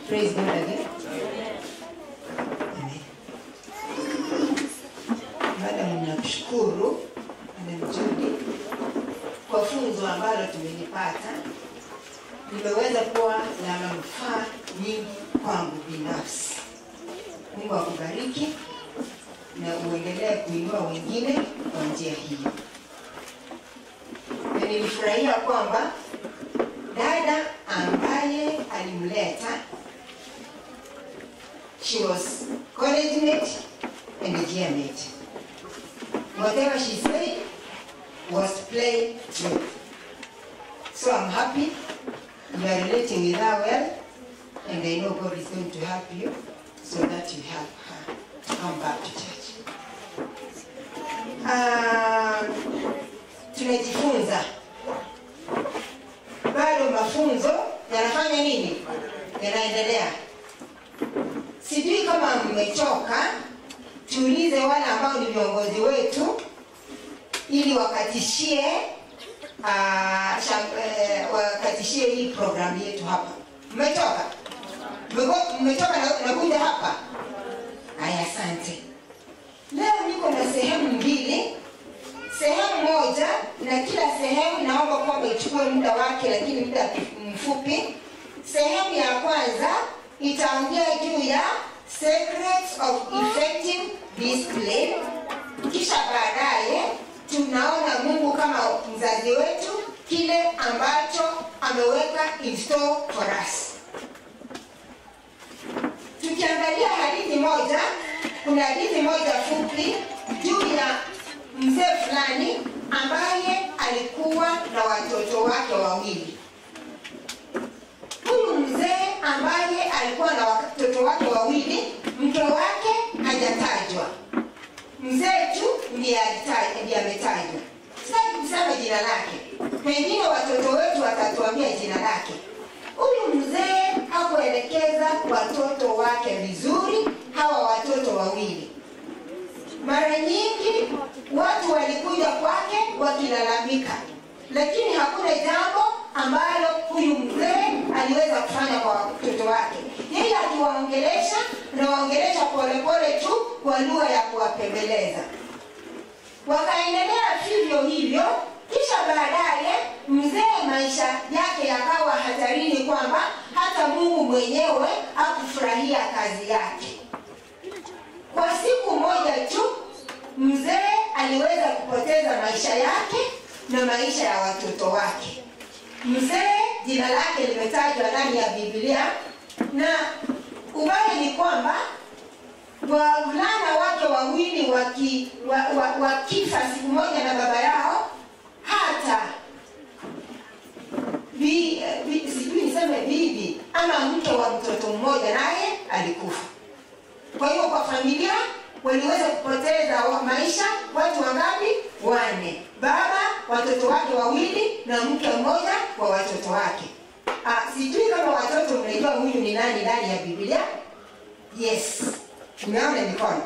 Praise God again. Amen. Baada mnakushukuru Madam Judy kwa fungu funzo ambalo tumelipata limeweza kuwa na manufaa nyingi kwangu binafsi. Mungu akubariki na uendelee kuinua wengine kwa njia hiyo. Na nilifurahia kwamba dada ambaye alimleta, she was college mate and a year mate. Whatever she said was plain truth. So I'm happy you are relating with her well, and I know God is going to help you so that you help her to come back to church. Tunajifunza. Bado mafunzo yanafanya nini? Yanaendelea. Sijui kama mmechoka, tuulize wale ambao ni viongozi wetu ili wakatishie hii program yetu hapa. Mmetoka? Mmetoka na kuja hapa? Aya, asante. Leo niko na sehemu mbili. Sehemu moja, na kila sehemu naomba kwamba ichukue muda wake, lakini muda mfupi. Sehemu ya kwanza itaongea juu ya secrets of effective discipline. Kisha baadaye tunaona Mungu kama mzazi wetu, kile ambacho ameweka in store for us. Tukiangalia hadithi moja, kuna hadithi moja fupi juu ya mzee fulani ambaye alikuwa na watoto wake wawili. Huyu mzee ambaye alikuwa na watoto wake wawili, mke wake hajatajwa. Mzee tu ndiye ametajwa. Sitaki kusema jina lake. Pengine watoto wetu watatuambia jina lake. Huyu mzee hakuelekeza watoto wake vizuri, hawa watoto wawili. Mara nyingi watu walikuja kwake wakilalamika, lakini hakuna jambo ambalo huyu mzee aliweza kufanya kwa watoto wake. Yeye akiwaongelesha na waongelesha polepole tu kwa lugha ya kuwapembeleza. Wakaendelea vivyo hivyo, kisha baadaye mzee maisha yake yakawa hatarini kwamba hata Mungu mwenyewe hakufurahia kazi yake. Kwa siku moja tu mzee aliweza kupoteza maisha yake na maisha ya watoto wake. Mzee jina lake limetajwa ndani ya Biblia, na ubaya ni kwamba wavulana wake wawili wakifa siku moja na baba yao, hata sijui niseme bibi ama mke wa mtoto mmoja naye alikufa. Kwa hiyo kwa familia waliweza kupoteza maisha watu wangapi? 4. Baba, watoto wake wawili na mke mmoja wa watoto wake. Sijui kama watoto mnajua huyu ni nani ndani ya Biblia? Yes. Tumeona mikono.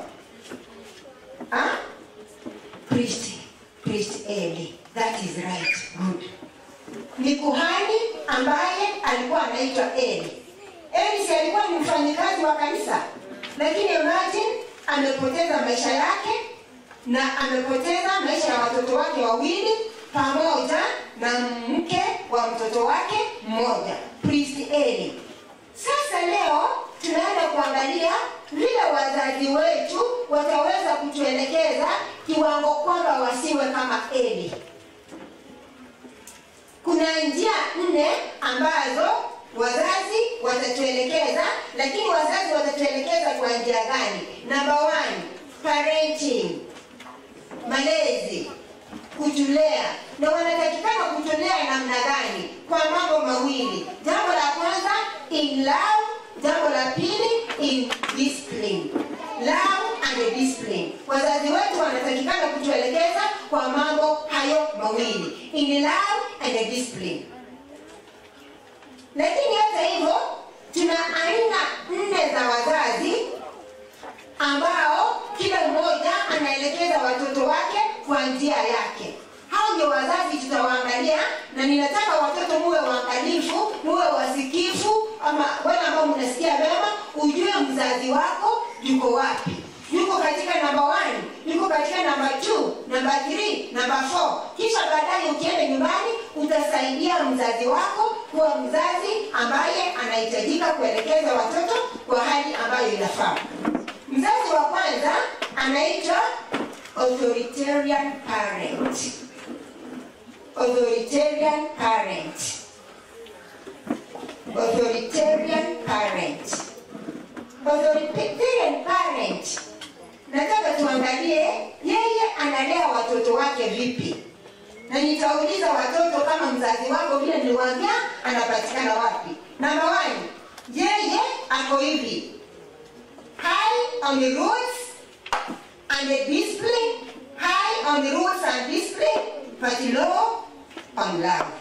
Priest Eli. That is right. Good. Ni kuhani ambaye alikuwa anaitwa Eli. Eli si alikuwa ni mfanyikazi wa kanisa. Lakini imagine amepoteza maisha yake na amepoteza maisha ya watoto wake wawili pamoja na mke wa mtoto wake mmoja, Priest Eli. Sasa leo tunaenda kuangalia vile wazazi wetu wataweza kutuelekeza kiwango kwamba wasiwe kama Eli. Kuna njia 4 ambazo wazazi watatuelekeza, lakini wazazi watatuelekeza kwa njia gani? Number 1, parenting, malezi, kutulea. Na wanatakikana kutulea namna gani? Kwa mambo mawili. Jambo la kwanza in love, jambo la pili in discipline. Love and discipline. Wazazi wetu wanatakikana kutuelekeza kwa mambo hayo mawili, in love and discipline. Lakini hata hivyo tuna aina 4 za wazazi ambao kila mmoja anaelekeza watoto wake kwa njia yake. Hao ndio wazazi tutawaangalia, na ninataka watoto muwe waangalifu, muwe wasikifu, ama wale ambao mnasikia vema, ujue mzazi wako yuko wapi. Yuko yuko katika number 1, yuko katika number 2, number 3, number 4. Kisha baadaye ukienda nyumbani utasaidia mzazi wako kuwa mzazi ambaye anahitajika kuelekeza watoto kwa hali ambayo inafaa. Mzazi wa kwanza anaitwa authoritarian parent. Authoritarian parent. Authoritarian parent. Authoritarian parent. Nataka tuangalie yeye analea watoto wake vipi. Na nitauliza watoto kama mzazi wako vile niliwaambia anapatikana wapi. Number 1, yeye ako hivi. High on the rules and the discipline. High on the rules and discipline, but low on love.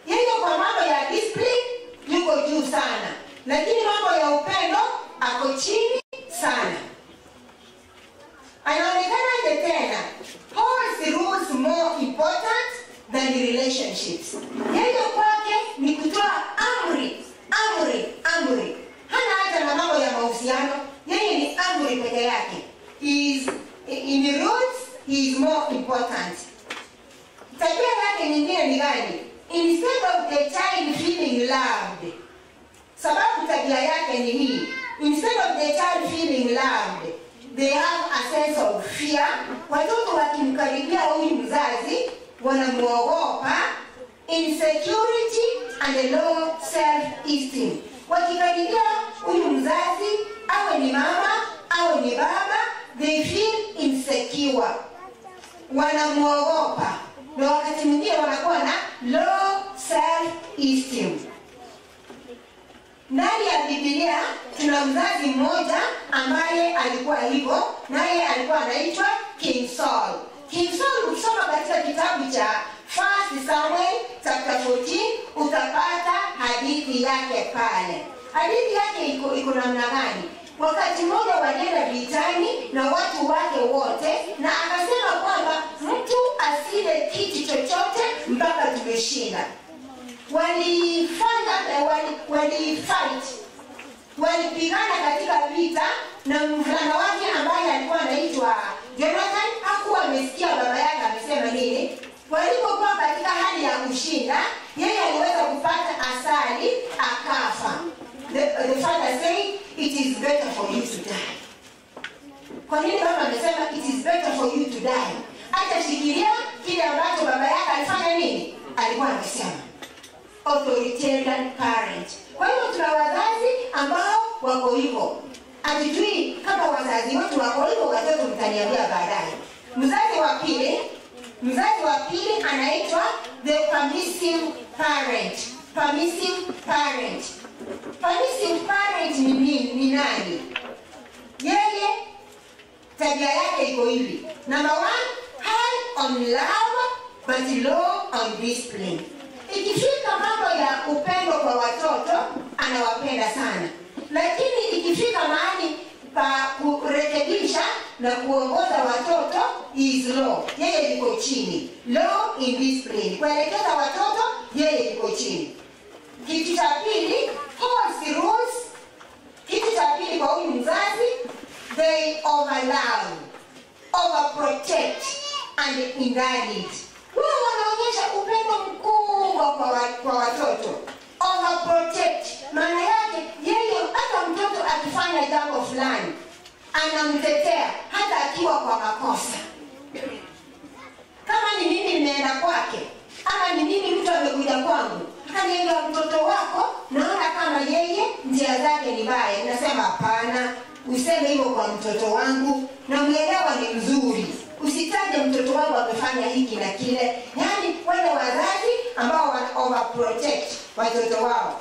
Yeye kwa mambo ya discipline yuko juu sana, lakini mambo ya upendo ako chini sana. Anaonekana tena, how is the rules more important than the relationships? Yeye kwake ni kutoa amri. Hana hata na mambo ya mahusiano, yeye ni amri peke yake. In the rules, he is more important. Tabia yake nyingine ni gani? Instead of the child feeling loved, sababu tabia yake ni hii. Instead of the child feeling loved, they have a sense of fear. Watoto wakimkaribia huyu mzazi wanamuogopa, insecurity and a low self-esteem. Wakikaribia huyu mzazi, awe ni mama, awe ni baba, they feel insecure. Wanamuogopa. Na wakati mwingine wanakuwa na low self-esteem. Ndani ya Biblia tuna mzazi mmoja ambaye alikuwa hivyo, naye alikuwa anaitwa King Saul. King Saul ukisoma katika kitabu cha 1 Samuel chapter 14 utapata hadithi yake pale. Hadithi yake iko namna gani? Wakati mmoja walienda vitani na watu wake wote, na akasema kwamba mtu asile kitu chochote mpaka tumeshinda. Walipigana katika vita, na mvulana wake ambaye alikuwa anaitwa Jonathan hakuwa amesikia baba yake amesema nini. Walipokuwa katika hali ya kushinda, yeye aliweza kupata asali akafa. The father said, it is better for you to die. Kwa nini baba amesema it is better for you to die? Hata shikilia kile ambacho baba yake alifanya nini? Alikuwa amesema. Authoritarian parent. Kwa hiyo tuna wazazi ambao wako hivyo. Hatujui kama wazazi wetu wako hivyo, watoto mtaniambia baadaye. Mzazi wa pili anaitwa the permissive parent. Permissive parent. Permissive parent ni nani? Yeye tabia yake iko hivi. Number 1, high on love but low on discipline. Ikifika mambo ya upendo kwa watoto anawapenda sana, lakini ikifika mahali pa kurekebisha na kuongoza watoto is low. Yeye yuko chini. Low in discipline. Kuelekeza watoto yeye yuko chini. Kitu cha pili, holds the rules. Kitu cha pili kwa huyu mzazi, they overlove, overprotect and indulge. Wao wanaonyesha upendo mkubwa kwa watoto. Overprotect, maana yake yeye hata mtoto akifanya jambo fulani anamtetea hata akiwa kwa makosa. Kama ni mimi nimeenda kwake, ama ni mimi mtu amekuja kwangu, akaniambia mtoto wako naona kama yeye njia zake ni mbaya, nasema hapana, useme hivyo kwa mtoto wangu, na muelewa ni mzuri. Usitaje mtoto wangu amefanya hiki na kile. Yaani wale wazazi ambao wana overprotect watoto wao.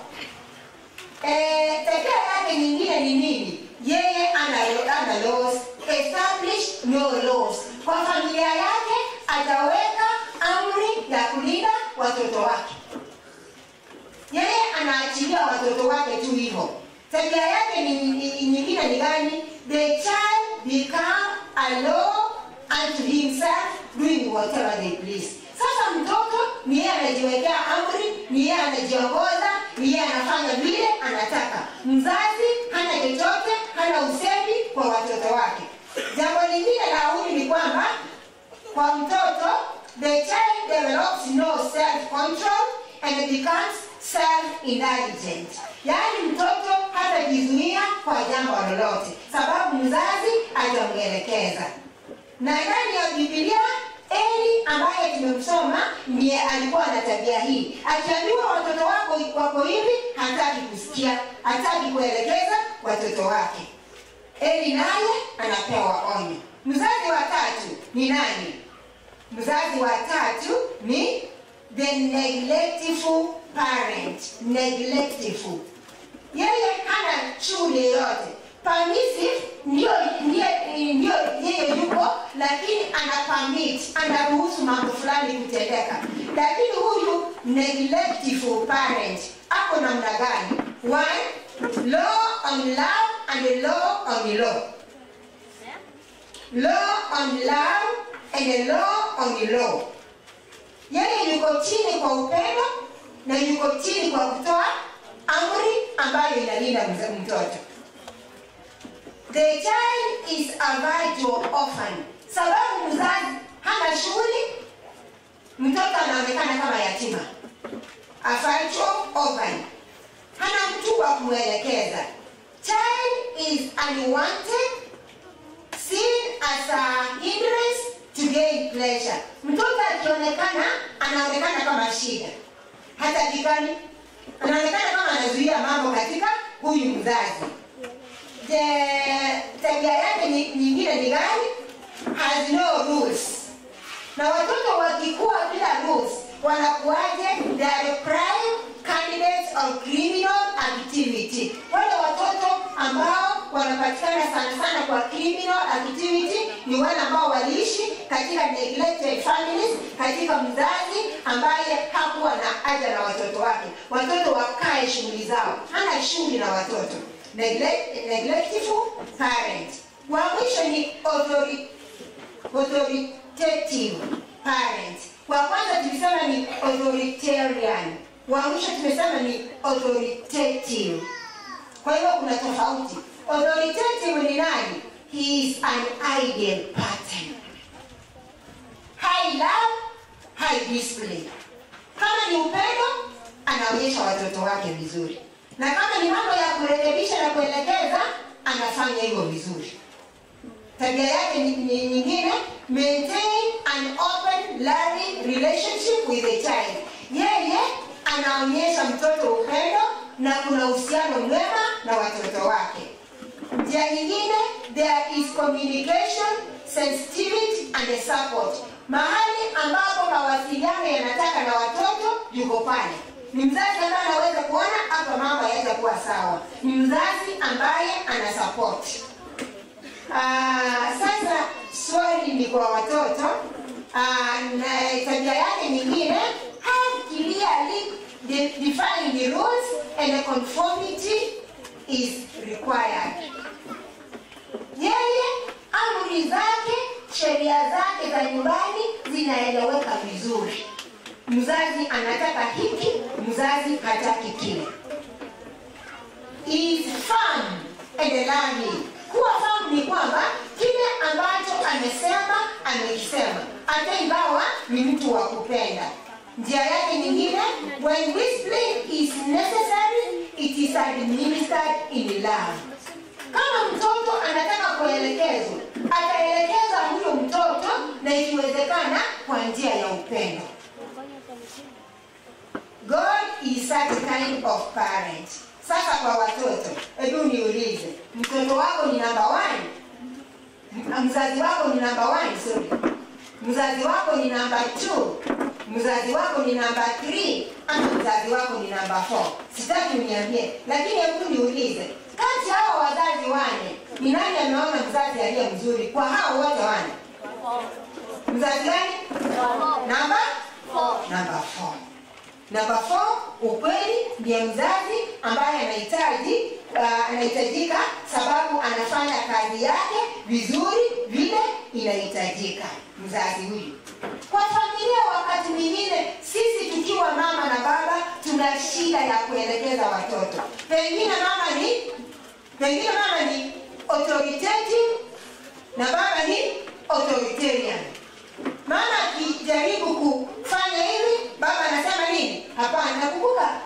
Tabia yake nyingine ni nini? Yeye ana laws, establish no laws. Kwa familia yake ataweka amri ya kulinda watoto wake. Yeye anaachilia watoto wake tu hivyo. Tabia yake nyingine ni gani? The child become a law unto himself, doing whatever they please. Sasa mtoto ni yeye anajiwekea amri, ni yeye anajiongoza, ni yeye anafanya vile anataka. Mzazi hana chochote, hana usemi kwa watoto wake. Jambo lingine la huyu ni kwamba kwa mtoto, the child develops no self-control and becomes self-indulgent. Yaani mtoto hatajizuia kwa jambo lolote sababu mzazi hajamuelekeza. Na ndani ya Biblia, Eli ambaye tumemsoma ndiye alikuwa na tabia hii. Akiambiwa watoto wako hivi, hataki kusikia, hataki kuelekeza watoto wake. Eli naye anapewa onyo. Mzazi wa tatu ni nani? Mzazi wa tatu ni the neglectful parent. Neglectful. Yeye hana shule yote. Permissive ndio yeye yuko, lakini ana permit, anaruhusu mambo fulani kutendeka. Lakini huyu neglectful parent ako namna gani? One, law on love and law on law. Law on love and law on law. Yeye yuko chini kwa upendo na yuko chini kwa kutoa amri ambayo inalinda mtoto. The child is a virtual orphan. Sababu mzazi hana shughuli, mtoto anaonekana kama yatima. A virtual orphan. Hana mtu wa kumwelekeza. Child is unwanted, seen as a hindrance to gain pleasure. Mtoto akionekana, anaonekana kama shida. Hata jikani, anaonekana kama anazuia mambo katika huyu mzazi. Tabia yake nyingine ni gani? Has no rules. Na watoto wakikuwa bila rules, wanakuwaje? They are prime candidates of criminal activity. Wale watoto ambao wanapatikana sana kwa criminal activity ni wale ambao waliishi katika neglected families, katika mzazi ambaye hakuwa na haja na watoto wake. Watoto wakae shughuli zao, hana shughuli na watoto. Neglectful parent. Wa mwisho ni authoritative parent. Wa kwanza tulisema ni authoritarian. Wa mwisho tumesema ni authoritative. Kwa hiyo kuna tofauti. Authoritative ni nani? He is an ideal pattern. High love, high discipline. Kama ni upendo, anaonyesha watoto wake vizuri. Na kama ni mambo ya kurekebisha na kuelekeza, anafanya hivyo vizuri. Tabia yake nyingine, maintain an open learning relationship with the child. Yeye anaonyesha mtoto upendo na kuna uhusiano mwema na watoto wake. Njia nyingine, there is communication, sensitivity and support. Mahali ambapo mawasiliano yanataka na watoto, yuko pale. Ni mzazi ambaye anaweza kuona hapa mambo yaweza kuwa sawa. Ni mzazi ambaye ana support. Sasa swali ni kwa watoto. Na tabia yake nyingine, have clearly defined the rules and conformity is required. Yeye amri zake, sheria zake za nyumbani zinaeleweka vizuri. Mzazi anataka hiki, mzazi hataki kile. Is firm and loving. Kuwa firm ni kwamba kile ambacho amekisema. Hata ingawa ni mtu wa kupenda. Njia yake nyingine, when discipline is necessary, it is administered in love. Kama mtoto anataka kuelekezwa, ataelekeza huyo mtoto na ikiwezekana kwa njia ya upendo. God is such kind of parent. Sasa kwa watoto, hebu niulize, mtoto wako ni number 1? Mzazi wako ni number 1, sorry. Mzazi wako ni number 2? Mzazi wako ni number 3? Ama mzazi wako ni number 4? Sitaki uniambie, lakini hebu niulize, kati ya hao wazazi 4, ni nani ameona mzazi aliye mzuri kwa hao wote 4? Mzazi gani? Number 4. Number 4. Number 4, ukweli ndiye mzazi ambaye anahitajika sababu anafanya kazi yake vizuri vile inahitajika. Mzazi huyu. Kwa familia wakati mwingine sisi tukiwa mama na baba tuna shida ya kuelekeza watoto. Pengine mama ni authoritative na baba ni authoritarian. Mama akijaribu kufanya hivi, baba anasema nini? Hapana.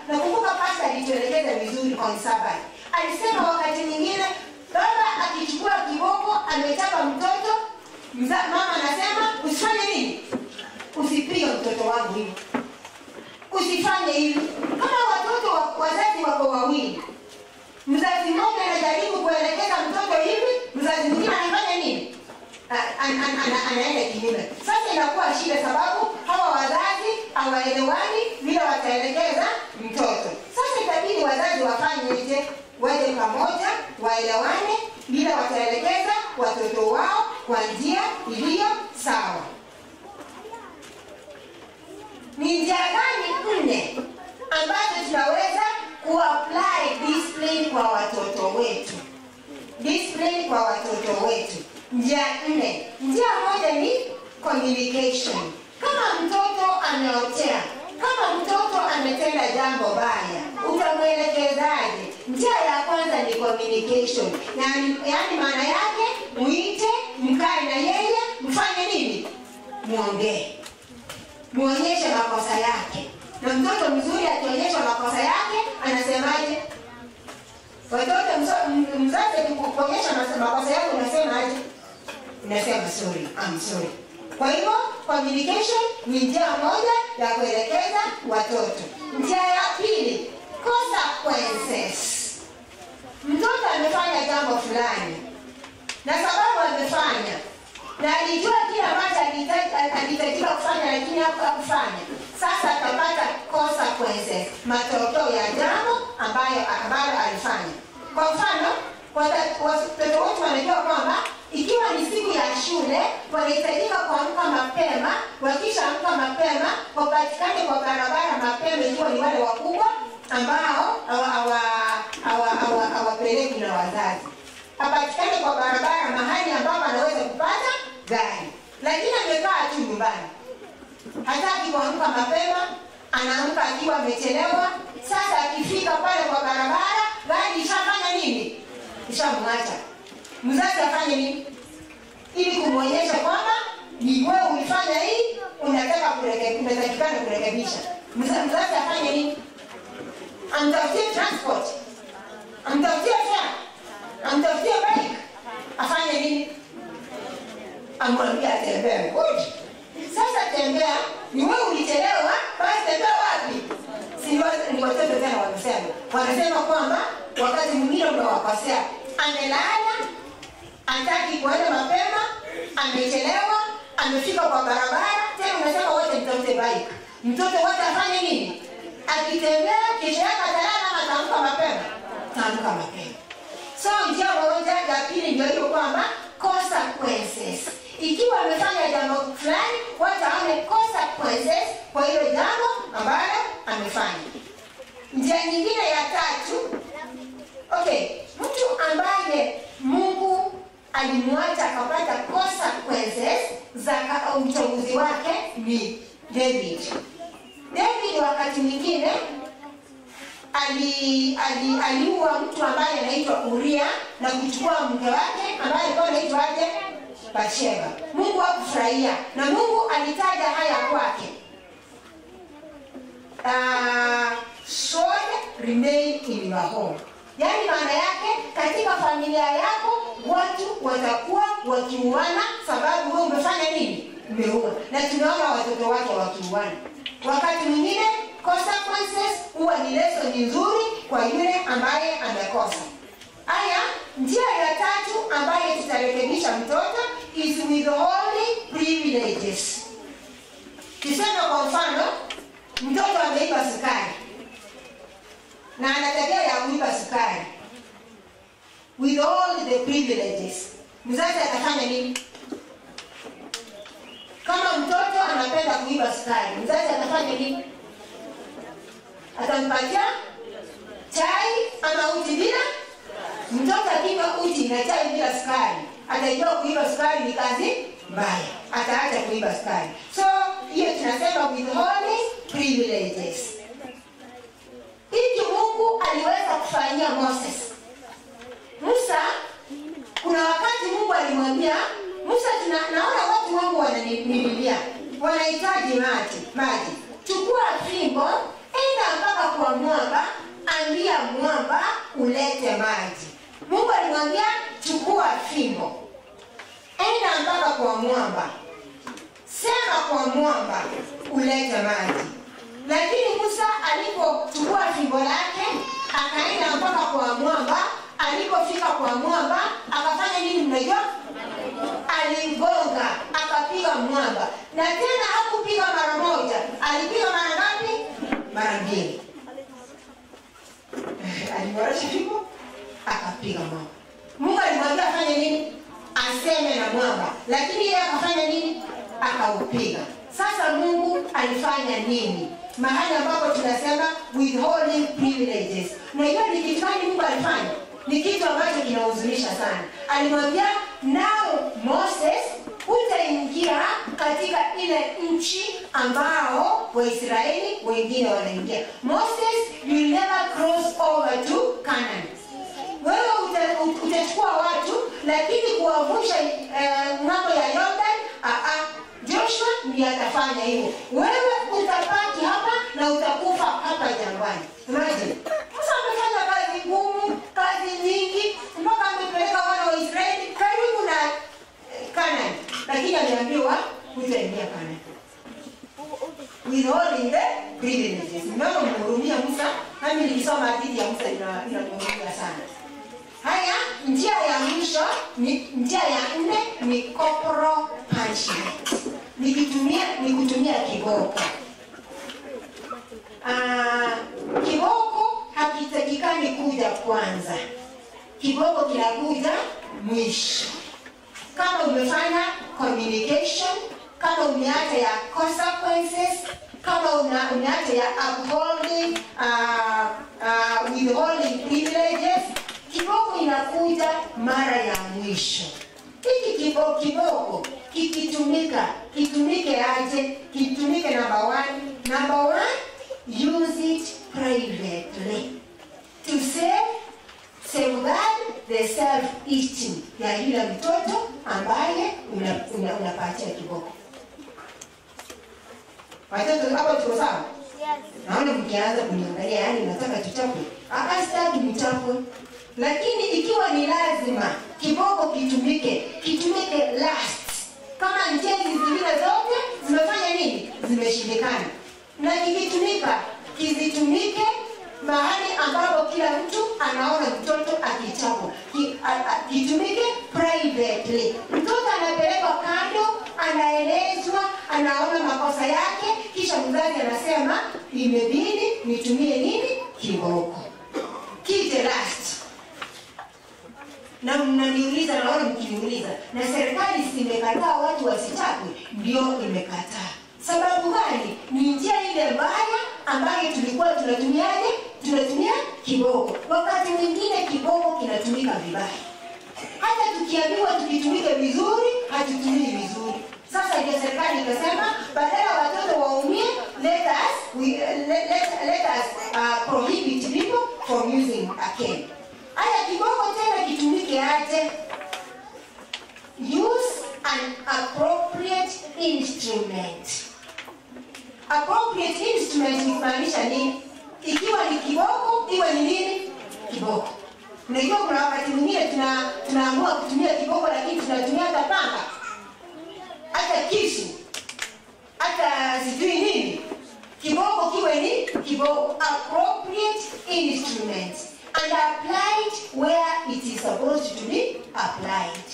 Nakumbuka pastor alituelekeza vizuri on Sabbath. Alisema wakati mwingine baba akichukua kiboko amechapa mtoto, mama anasema usifanye nini? Usipige mtoto wangu hivi. Usifanye hivi. Kama watoto wazazi wako wawili, mzazi mmoja anajaribu kuelekeza mtoto hivi, mzazi mwingine anafanya nini? Anaenda kinyume. Sasa inakuwa shida, sababu hawa wazazi hawaelewani vile wataelekeza mtoto. Sasa itabidi wazazi wafanyeje? Waje pamoja, waelewane vile wataelekeza watoto wao kwa njia iliyo sawa. Ni njia gani 4 ambazo tunaweza kuapply discipline kwa watoto wetu? Discipline kwa watoto wetu. Njia 4. Njia moja ni communication. Kama mtoto ameotea, kama mtoto ametenda jambo baya, utamwelekezaje? Njia ya kwanza ni communication. Yaani maana yake muite, mkae na yeye, mfanye nini? Muongee. Muonyeshe makosa yake. Na mtoto mzuri akionyesha makosa yake, anasemaje? Watoto mzazi kuonyesha makosa yake unasemaje? Unasema sorry, I'm sorry. Kwa hivyo communication ni njia moja ya kuelekeza watoto. Njia ya pili, consequences. Mtoto amefanya jambo fulani, na sababu amefanya, na alijua kile ambacho alitakiwa kufanya lakini hakufanya, sasa atapata consequences, matokeo ya jambo ambayo alifanya. Kwa mfano, watoto wote wanajua kwamba ikiwa ni siku ya shule, wanahitajika kuamka mapema. Wakishaamka mapema, wapatikane kwa barabara mapema, ikiwa ni wale wakubwa ambao hawapeleki na wazazi. Apatikane kwa barabara mahali ambapo anaweza kupata gari. Lakini amekaa tu nyumbani, hataki kuamka mapema, anaamka akiwa amechelewa. Sasa akifika pale kwa barabara, gari ishafanya nini? Ishamwacha. Mzazi afanye nini? Ili kumuonyesha kwamba ni wewe ulifanya hii, unatakikana kurekebisha. Mzazi afanye nini? Amtafutie transport, amtafutie fare, amtafutie bike. Afanye nini? Amwambia atembee. Sasa tembea, ni wewe ulichelewa, basi tembea wapi? Ni watoto tena wanasema kwamba wakati mwingine unawakosea. Amelala, hataki kuenda mapema, amechelewa, amefika kwa barabara, tena unasema wote mtafute bike. Mtoto wote afanye nini? Akitembea kesho yake atalala ama ataamka mapema? Ataamka mapema. So njia moja ya pili ndio hiyo kwamba consequences. Ikiwa amefanya jambo fulani, wataone consequences kwa hilo jambo ambalo amefanya. Njia nyingine ya tatu, mtu ambaye Mungu alimwacha akapata consequences za uchaguzi wake ni David. David wakati mwingine aliua mtu ambaye anaitwa Uria na kuchukua mke wake ambaye alikuwa anaitwa Bathsheba. Mungu hakufurahia na Mungu alitaja haya kwake. Should remain in your home. Yaani maana yake katika familia yako watu watakuwa wakiuana sababu wewe umefanya nini? Umeua. Na tunaona watoto wake wakiuana. Wakati mwingine consequences huwa ni lesson nzuri kwa yule ambaye amekosa. Haya, njia ya tatu ambayo tutarekebisha mtoto is withholding privileges. Tuseme kwa mfano, mtoto ameiba sukari na ana tabia ya kuiba sukari. Withhold the privileges. Mzazi atafanya nini? Kama mtoto anapenda kuiba sukari, mzazi atafanya nini? Atampatia chai ama uji bila? Mtoto akinywa uji na chai bila sukari, atajua kuiba sukari ni kazi mbaya. Ataacha kuiba sukari. So, hiyo tunasema withholding privileges. Hiki Mungu aliweza kufanyia Moses. Musa, kuna wakati Mungu alimwambia Musa, naona watu wangu wananililia, wanahitaji maji. Chukua fimbo, enda mpaka kwa mwamba, ambia mwamba ulete maji. Mungu alimwambia chukua fimbo, enda mpaka kwa mwamba, sema kwa mwamba ulete maji. Lakini Musa alipochukua fimbo lake akaenda mpaka kwa mwamba, alipofika kwa mwamba akafanya nini mnajua? Aligonga, akapiga mwamba. Na tena hakupiga mara moja, alipiga mara ngapi? Mara mbili. Alimworosha fimbo, akapiga mwamba. Mungu alimwambia afanye nini? Aseme na mwamba. Lakini yeye akafanya nini? Akaupiga. Sasa Mungu alifanya nini? Mahali ambapo tunasema withholding privileges. Na hiyo ni kitu gani Mungu alifanya? Ni kitu ambacho kinahuzunisha sana. Alimwambia, now Moses, utaingia katika ile nchi ambao Waisraeli wengine wanaingia. Moses, you will never cross over to Canaan. Wewe utachukua watu, lakini kuwavusha ng'ambo ya Jordan, Joshua ndiye atafanya hivyo. Wewe utapaki hapa na utakufa hapa jangwani. Imagine. Musa amefanya kazi ngumu, kazi nyingi, mpaka amepeleka wana wa Israeli karibu na Canaan. Lakini aliambiwa utaingia Canaan. Withholding the privileges. Mnaona mhurumia Musa? Nami nilisoma hadithi ya Musa inamhurumia sana. Haya, njia ya mwisho, njia ya nne ni corporal punishment. Ni kutumia kiboko. Kiboko hakitakikani kuja kwanza. Kiboko kinakuja mwisho. Kama umefanya communication, kama umeacha ya consequences, kama umeacha ya upholding, withholding privileges, kiboko inakuja mara ya mwisho. Hiki kiboko kitumike aje? Kitumike number one, use it privately to safeguard the self-esteem ya yule mtoto ambaye unapatia kiboko. Watoto hapa tuko sawa? Yes. Naona mkianza kuniangalia, yani nataka tuchapwe. Sitaki mchapwe. Lakini ikiwa ni lazima kiboko kitumike last. Kama njia zingine zote zimefanya nini? Zimeshindikana. Na kizitumike mahali ambapo kila mtu anaona mtoto akichapwa. Kitumike privately. Mtoto anapelekwa kando, anaelezwa, anaona makosa yake, kisha mzazi anasema imebidi nitumie nini? Kiboko. Kije last. Na mnaniuliza, naona mkiniuliza, na serikali simekataa watu wasichapwe? Ndio imekataa. Sababu gani? Ni njia ile mbaya ambayo tulikuwa tunatumiaje? Tunatumia kiboko. Wakati mwingine kiboko kinatumika vibaya. Hata tukiambiwa tukitumike vizuri, hatutumii vizuri. Sasa ndio serikali ikasema badala watoto waumie, let us prohibit people from using a cane. Haya, kiboko tena kitumike aje? Use an appropriate instrument. Appropriate instrument inamaanisha nini? Ikiwa ni kiboko, iwe ni nini? Kiboko. Unajua kuna wakati mwingine tunaamua kutumia kiboko, lakini tunatumia hata panga, hata kisu, hata sijui nini. Kiboko kiwe ni kiboko. Appropriate instrument and applied where it is supposed to be applied.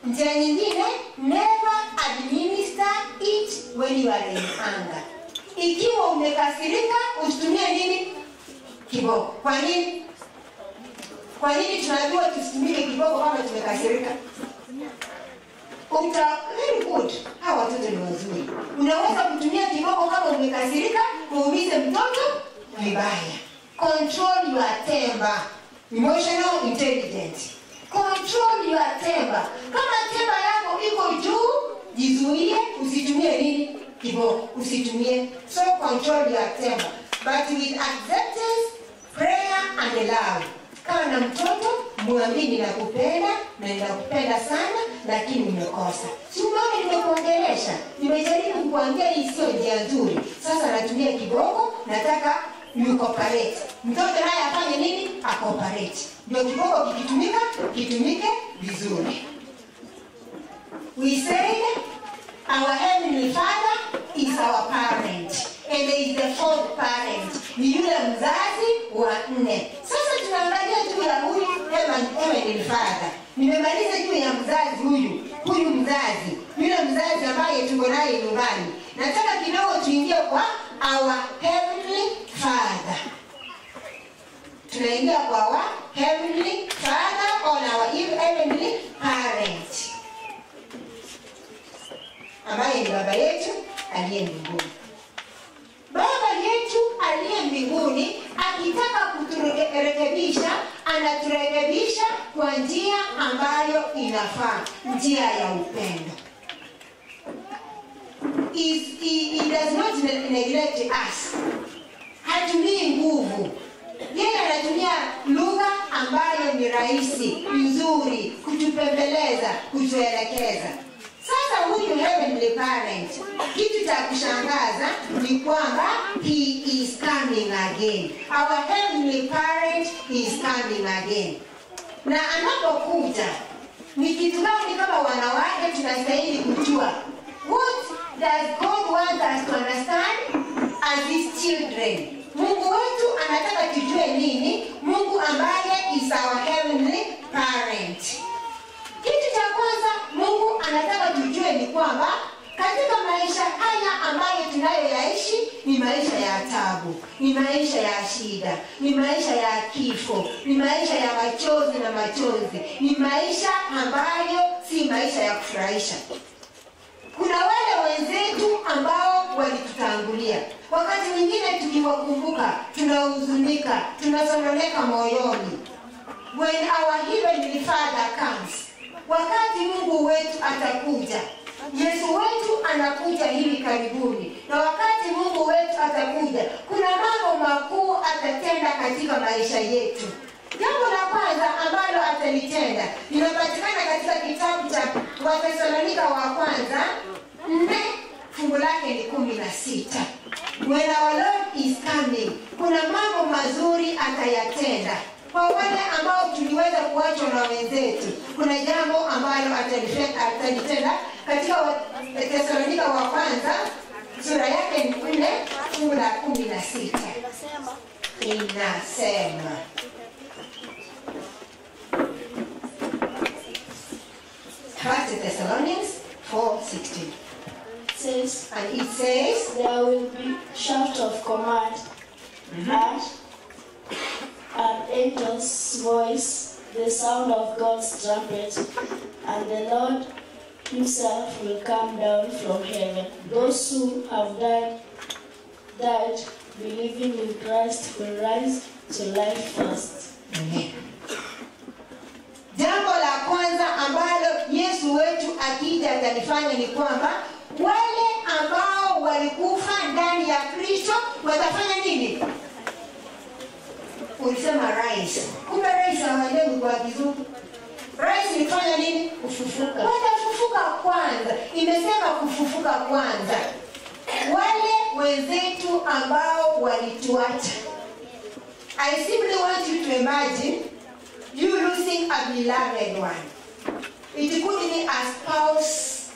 Njia nyingine, never administer it when you are in anger. Ikiwa umekasirika, usitumie nini? Kiboko. Kwa nini? Kwa nini tunaambiwa tusitumie kiboko kama tumekasirika? Very good. Hawa watoto ni wazuri. Unaweza kutumia kiboko kama umekasirika, kuumize mtoto vibaya. Control your temper. Emotional intelligence. Control your temper. Kama temper yako iko juu, jizuie, usitumie nini? Kiboko. Usitumie. So control your temper. But with acceptance, prayer and love. Kama na mtoto mwambie nakupenda na ninakupenda sana, lakini umekosa. Si umeona nimekuongelesha? Nimejaribu kukuambia hii sio njia nzuri. Sasa natumia kiboko, nataka you cooperate. Mtoto naye afanye nini? Cooperate. Ndio kiboko kitumike vizuri. We said our Heavenly Father is our parent. And there is the fourth parent. Ni yule mzazi wa 4. Sasa tunaangalia juu ya huyu Heavenly Father. Nimemaliza juu ya mzazi huyu mzazi. Yule mzazi ambaye tuko naye nyumbani. Nataka kidogo tuingie kwa our Heavenly Father. Tunaingia kwa our Heavenly Father or our Heavenly Parent. Ambaye ni baba yetu aliye mbinguni. Baba yetu aliye mbinguni akitaka kuturekebisha, anaturekebisha kwa njia ambayo inafaa, njia ya upendo. He does not neglect us. Hatumii nguvu. Yeye anatumia lugha ambayo ni rahisi, nzuri, kutupembeleza, kutuelekeza. Sasa huyu Heavenly Parent, kitu cha kushangaza ni kwamba he is coming again. Our Heavenly Parent is coming again. Na anapokuja, ni kitu gani kama wanawake tunastahili kujua? What does God want us to understand as his children? Mungu wetu anataka tujue nini? Mungu ambaye is our Heavenly Parent. Kitu cha kwanza Mungu anataka tujue ni kwamba katika maisha haya ambayo tunayoyaishi ni maisha ya taabu, ni maisha ya shida, ni maisha ya kifo, ni maisha ya machozi na machozi, ni maisha ambayo si maisha ya kufurahisha. Kuna wale wenzetu ambao walitutangulia. Wakati mwingine tukiwakumbuka, tunahuzunika, tunasononeka moyoni. When our Heavenly Father comes, wakati Mungu wetu atakuja, Yesu wetu anakuja hivi karibuni. Na wakati Mungu wetu atakuja, kuna mambo makuu atatenda katika maisha yetu. Jambo la kwanza ambalo atalitenda linapatikana katika kitabu cha Wathesalonika wa kwanza 4 fungu lake ni 16. When our Lord is coming, kuna mambo mazuri atayatenda. Kwa wale ambao tuliweza kuachwa na wenzetu, kuna jambo ambalo atalitenda katika Wathesalonika wa kwanza sura yake ni 4 fungu la 16. Inasema First Thessalonians 4:16. Says, and it says, there will be shout of command and an angel's voice, the sound of God's trumpet, and the Lord himself will come down from heaven. Those who have died believing in Christ will rise to life first. Amen. Jambo la kwanza ambalo Yesu wetu akija atalifanya ni kwamba wale ambao walikufa ndani ya Kristo watafanya nini? Ulisema rise. Kumbe rise hawaelewi kwa kizungu. Rise ni kufanya nini? Kufufuka. Watafufuka kwanza. Imesema kufufuka kwanza. Wale wenzetu ambao walituacha. I simply want you to imagine you losing a beloved one. It could be a spouse.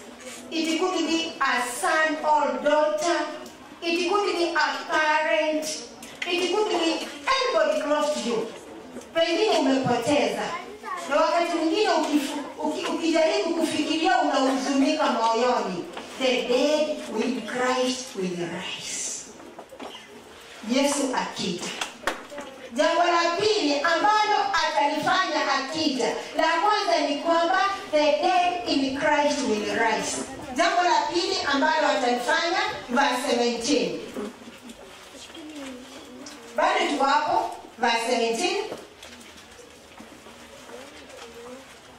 It could be a son or daughter. It could be a parent. It could be anybody close to you. Pengine umepoteza. Na wakati mwingine ukijaribu kufikiria unahuzunika moyoni. The dead with Christ will rise. Yesu akija. Jambo la pili ambalo atalifanya akija, la kwanza ni kwamba the dead in Christ will rise. Jambo la pili ambalo atalifanya, verse 17. Bado tuko hapo, verse 17.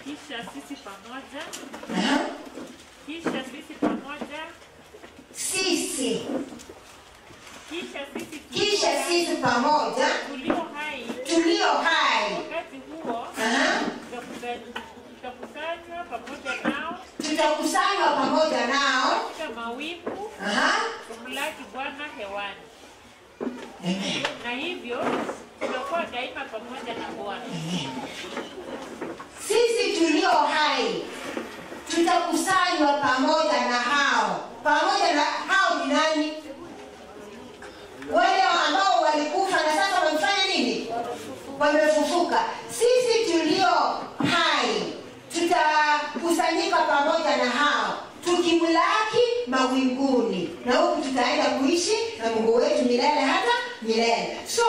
Kisha sisi pamoja. Kisha sisi pamoja. Tulio hai. Wakati huo tutakusanywa pamoja nao katika mawingu kumlaki Bwana hewani. Amen. Na hivyo tutakuwa daima pamoja na Bwana. Sisi tulio hai tutakusanywa pamoja na hao. Pamoja na hao ni nani? Wale ambao walikufa na sasa wamefanya nini? Wamefufuka. Sisi tulio hai tutakusanyika pamoja na hao, tukimlaki mawinguni, na huku tutaenda kuishi na Mungu wetu milele hata milele. So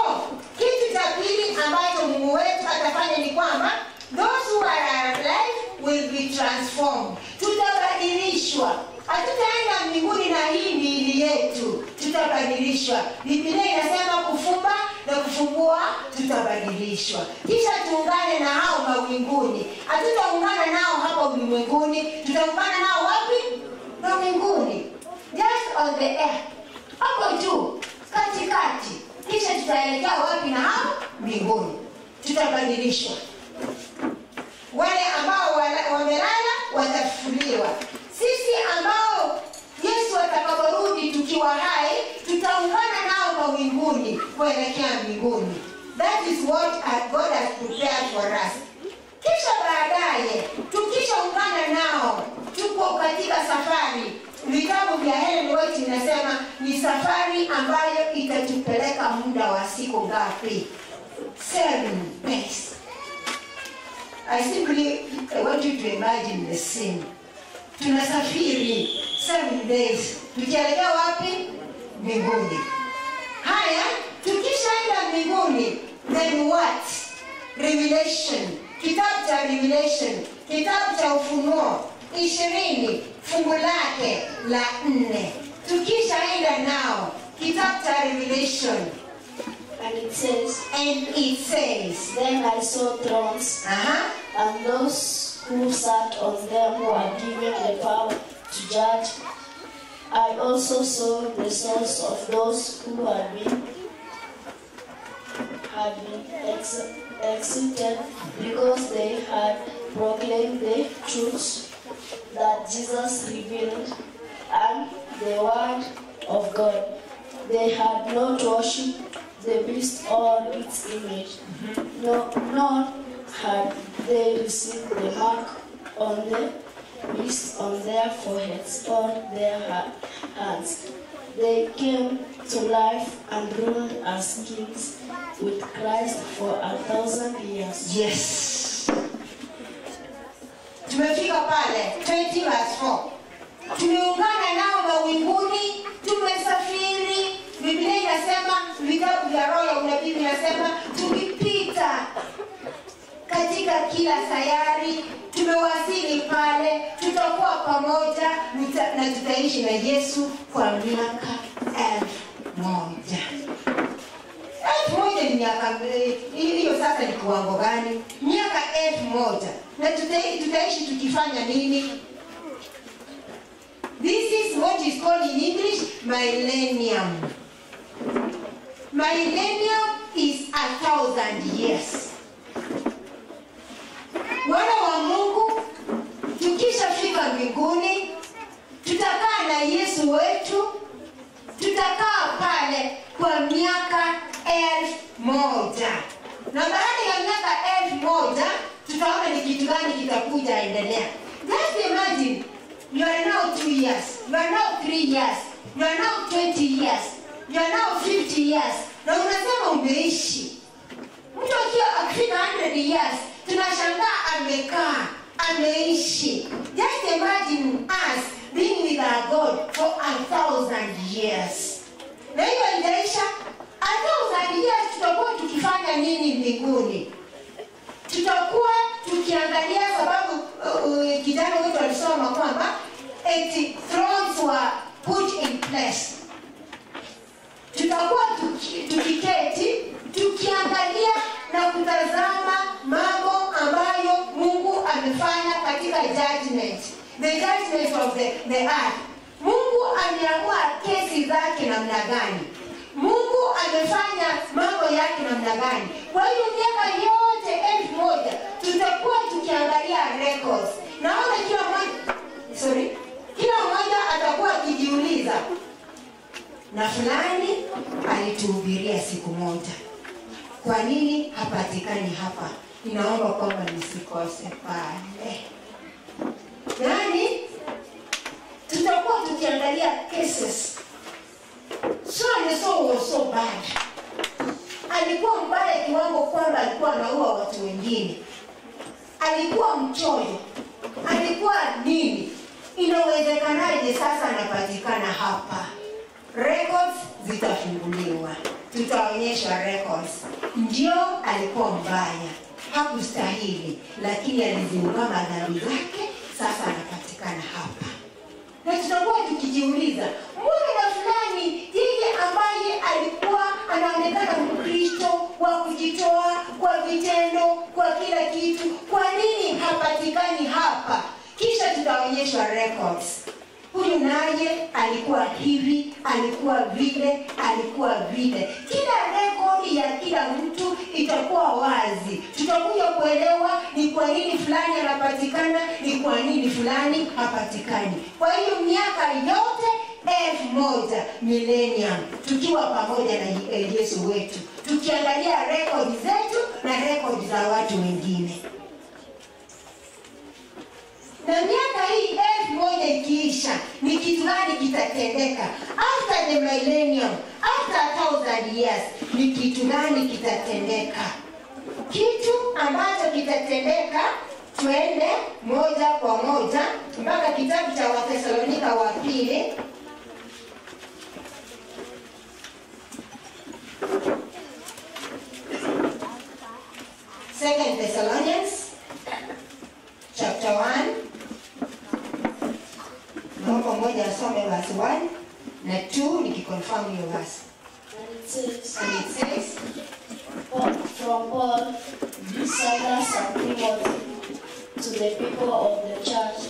kitu cha pili ambacho Mungu wetu atafanya ni kwamba those who are alive will be transformed. Tutabadilishwa. Hatutaenda mbinguni na hii miili yetu, tutabadilishwa. Biblia inasema kufumba na kufumbua tutabadilishwa. Kisha tuungane na hao mawinguni. Hatutaungana nao hapa ulimwenguni, tutaungana nao wapi? Mawinguni. Just on the air. Hapo juu, katikati. Kisha tutaelekea wapi na hao? Mbinguni. Tutabadilishwa. Wale ambao wamelala watafufuliwa. Sisi ambao Yesu atakaporudi tukiwa hai, tutaungana nao mawinguni kuelekea mbinguni. That is what God has prepared for us. Kisha baadaye tukishaungana nao, tuko katika safari. Vitabu vya Helen White inasema ni safari ambayo itatupeleka muda wa siku ngapi? 7 days. I simply want you to imagine the scene. Tunasafiri 7 days. Tukielekea wapi? Mbinguni. Haya, tukishaenda mbinguni, then what? Revelation. Kitabu cha Revelation, kitabu cha Ufunuo 20 fungu lake la 4. Tukishaenda nao, kitabu cha Revelation. And it says, Then I saw thrones, and those who sat on them were given the power to judge. I also saw the souls of those who had been executed because they had proclaimed the truth that Jesus revealed and the word of God. They had not worshipped the beast or its image, nor had they received the mark on the beast on their foreheads or their hands. They came to life and ruled as kings with Christ for 1,000 years. Yes. Tumefika pale 20 verse 4. Tumeungana nao mawinguni, tumesafiri. Biblia inasema, vitabu vya roho ya unabii vinasema tukipita katika kila sayari, tumewasili pale, tutakuwa pamoja na tutaishi na Yesu kwa miaka 1000. 1000 ni miaka hiyo sasa ni kiwango gani? Miaka 1000. Na tutaishi tukifanya nini? This is what is called in English millennium. Millennium is 1,000 years. Wana wa Mungu, tukishafika mbinguni, tutakaa na Yesu wetu, tutakaa pale kwa miaka 1000. Na baada ya miaka 1000, tutaona ni kitu gani kitakuja endelea. Just imagine, you are now 2 years, you are now 3 years, you are now 20 years, you are now 50 years. Na unasema umeishi. Mtu akiwa akifika 100 years, tunashangaa amekaa, ameishi. Just imagine us being with our God for 1,000 years. Na hiyo inaisha 1,000 years, tutakuwa tukifanya nini mbinguni? Tutakuwa tukiangalia, sababu kijana wetu alisoma kwamba 80 thrones were put in place. Tutakuwa tukiketi, tukiangalia na kutazama mambo ambayo Mungu amefanya katika judgment. The judgment of the earth. Mungu ameamua kesi zake namna gani? Mungu amefanya mambo yake namna gani? Kwa hiyo miaka yote 1000 tutakuwa tukiangalia records. Naona kila mmoja kila mmoja atakuwa akijiuliza, na fulani alituhubiria siku moja, kwa nini hapatikani hapa? Ninaomba kwamba nisikose pale. Yaani tutakuwa tukiangalia cases. So was so bad. Alikuwa mbaya kiwango kwamba alikuwa anaua watu wengine. Alikuwa mchoyo. Alikuwa nini? Inawezekanaje sasa anapatikana hapa? Records zitafunguliwa. Tutaonyesha records. Ndio alikuwa mbaya. Hakustahili, lakini aliziungama dhambi zake, sasa anapatikana hapa. Na tutakuwa tukijiuliza, mbona na fulani yeye ambaye alikuwa anaonekana Mkristo wa kujitoa kwa vitendo, kwa kila kitu, kwa nini hapatikani hapa? Kisha tutaonyesha records. Huyu naye alikuwa hivi, alikuwa vile, alikuwa vile. Kila rekodi ya kila mtu itakuwa wazi. Tutakuja kuelewa ni kwa nini fulani anapatikana, ni kwa nini fulani hapatikani. Kwa hiyo miaka yote 1000 millennium tukiwa pamoja na Yesu wetu, tukiangalia rekodi zetu na rekodi za watu wengine. Na miaka hii 1000 ikiisha, ni kitu gani kitatendeka? After the millennium, after 1000 years, ni kitu gani kitatendeka? Kitu ambacho kitatendeka, twende moja kwa moja mpaka kitabu cha Wathesalonika wa pili. Second Thessalonians chapter 1. Naomba mmoja asome verse 1 na 2 nikiconfirm hiyo verse. And it says, from Paul, Silas and Timothy, to the people of the church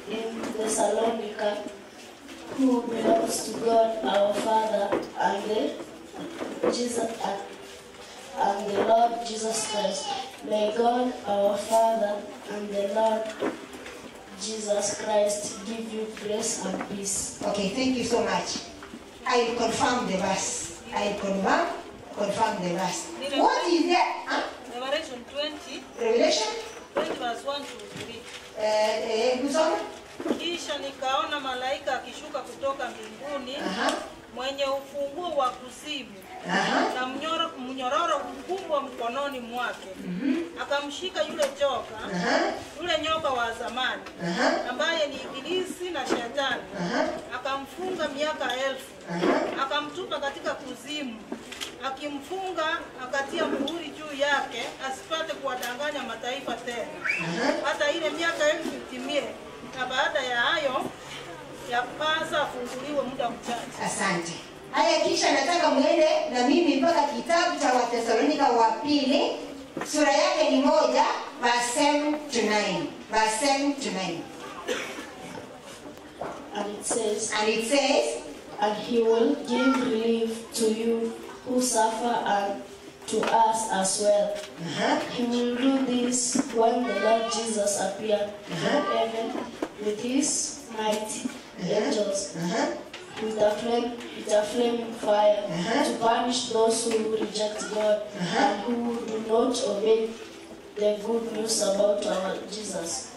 in Thessalonica, who belongs to God our Father and the Lord Jesus Christ. May God our Father and the Lord Jesus Christ give you grace and peace. Okay, thank you so much. I will confirm the verse. I will confirm the verse. What is that? Huh? Revelation 20. Revelation 20 verse 1 to 3. Kusoma? Kisha nikaona malaika akishuka kutoka mbinguni, mwenye ufunguo wa kuzimu, na mnyororo mkubwa mkononi mwake. Akamshika yule nyoka wa zamani, ambaye ni Ibilisi na Shetani. Akamfunga miaka 1000. Akamtupa katika kuzimu. Akimfunga, akatia muhuri juu yake, asipate kuwadanganya mataifa tena, hata ile miaka 1000 itimie. Na baada ya hayo, yapasa afunguliwe muda mchache. Asante. Haya, kisha nataka muende na mimi mpaka kitabu cha Wathesalonika wa pili, sura yake ni 1 verse 7 to 9. Verse 7 to 9. And it says, and he will give relief to you who suffer, and to us as well. He will do this when the Lord Jesus appears from heaven with his mighty angels, with a flaming fire, to punish those who reject God and who do not obey the good news about our Jesus.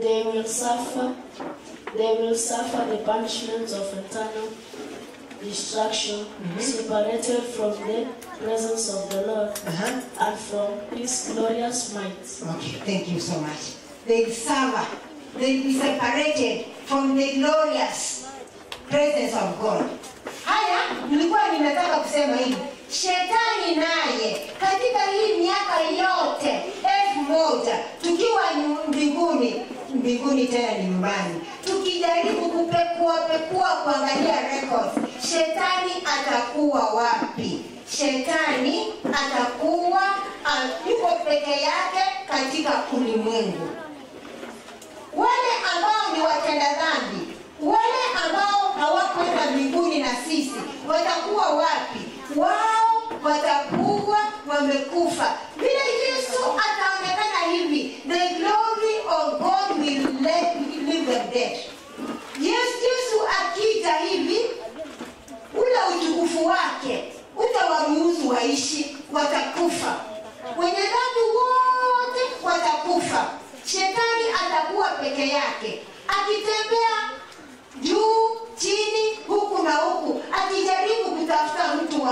They will suffer the punishment of eternal destruction, separated from the presence of the Lord and from his glorious might. Okay, thank you so much. They will be separated from the glorious presence of God. Haya, nilikuwa ninataka kusema hivi. Shetani naye katika hii miaka yote 1000 tukiwa mbinguni tena ni nyumbani, tukijaribu kupekua kuangalia records, shetani atakuwa wapi? Shetani atakuwa yuko peke yake katika ulimwengu. Wale ambao ni watenda dhambi, wale ambao hawakwenda mbinguni na sisi, watakuwa wapi? Wao watakuwa wamekufa. Bila Yesu ataonekana hivi, the glory of God will leave them dead. Yesu akija hivi, ule utukufu wake utawaruhusu waishi, watakufa. Wenye dhambi wote watakufa. Shetani atakuwa peke yake, akitembea juu chini huku na huku, akijaribu kutafuta mtu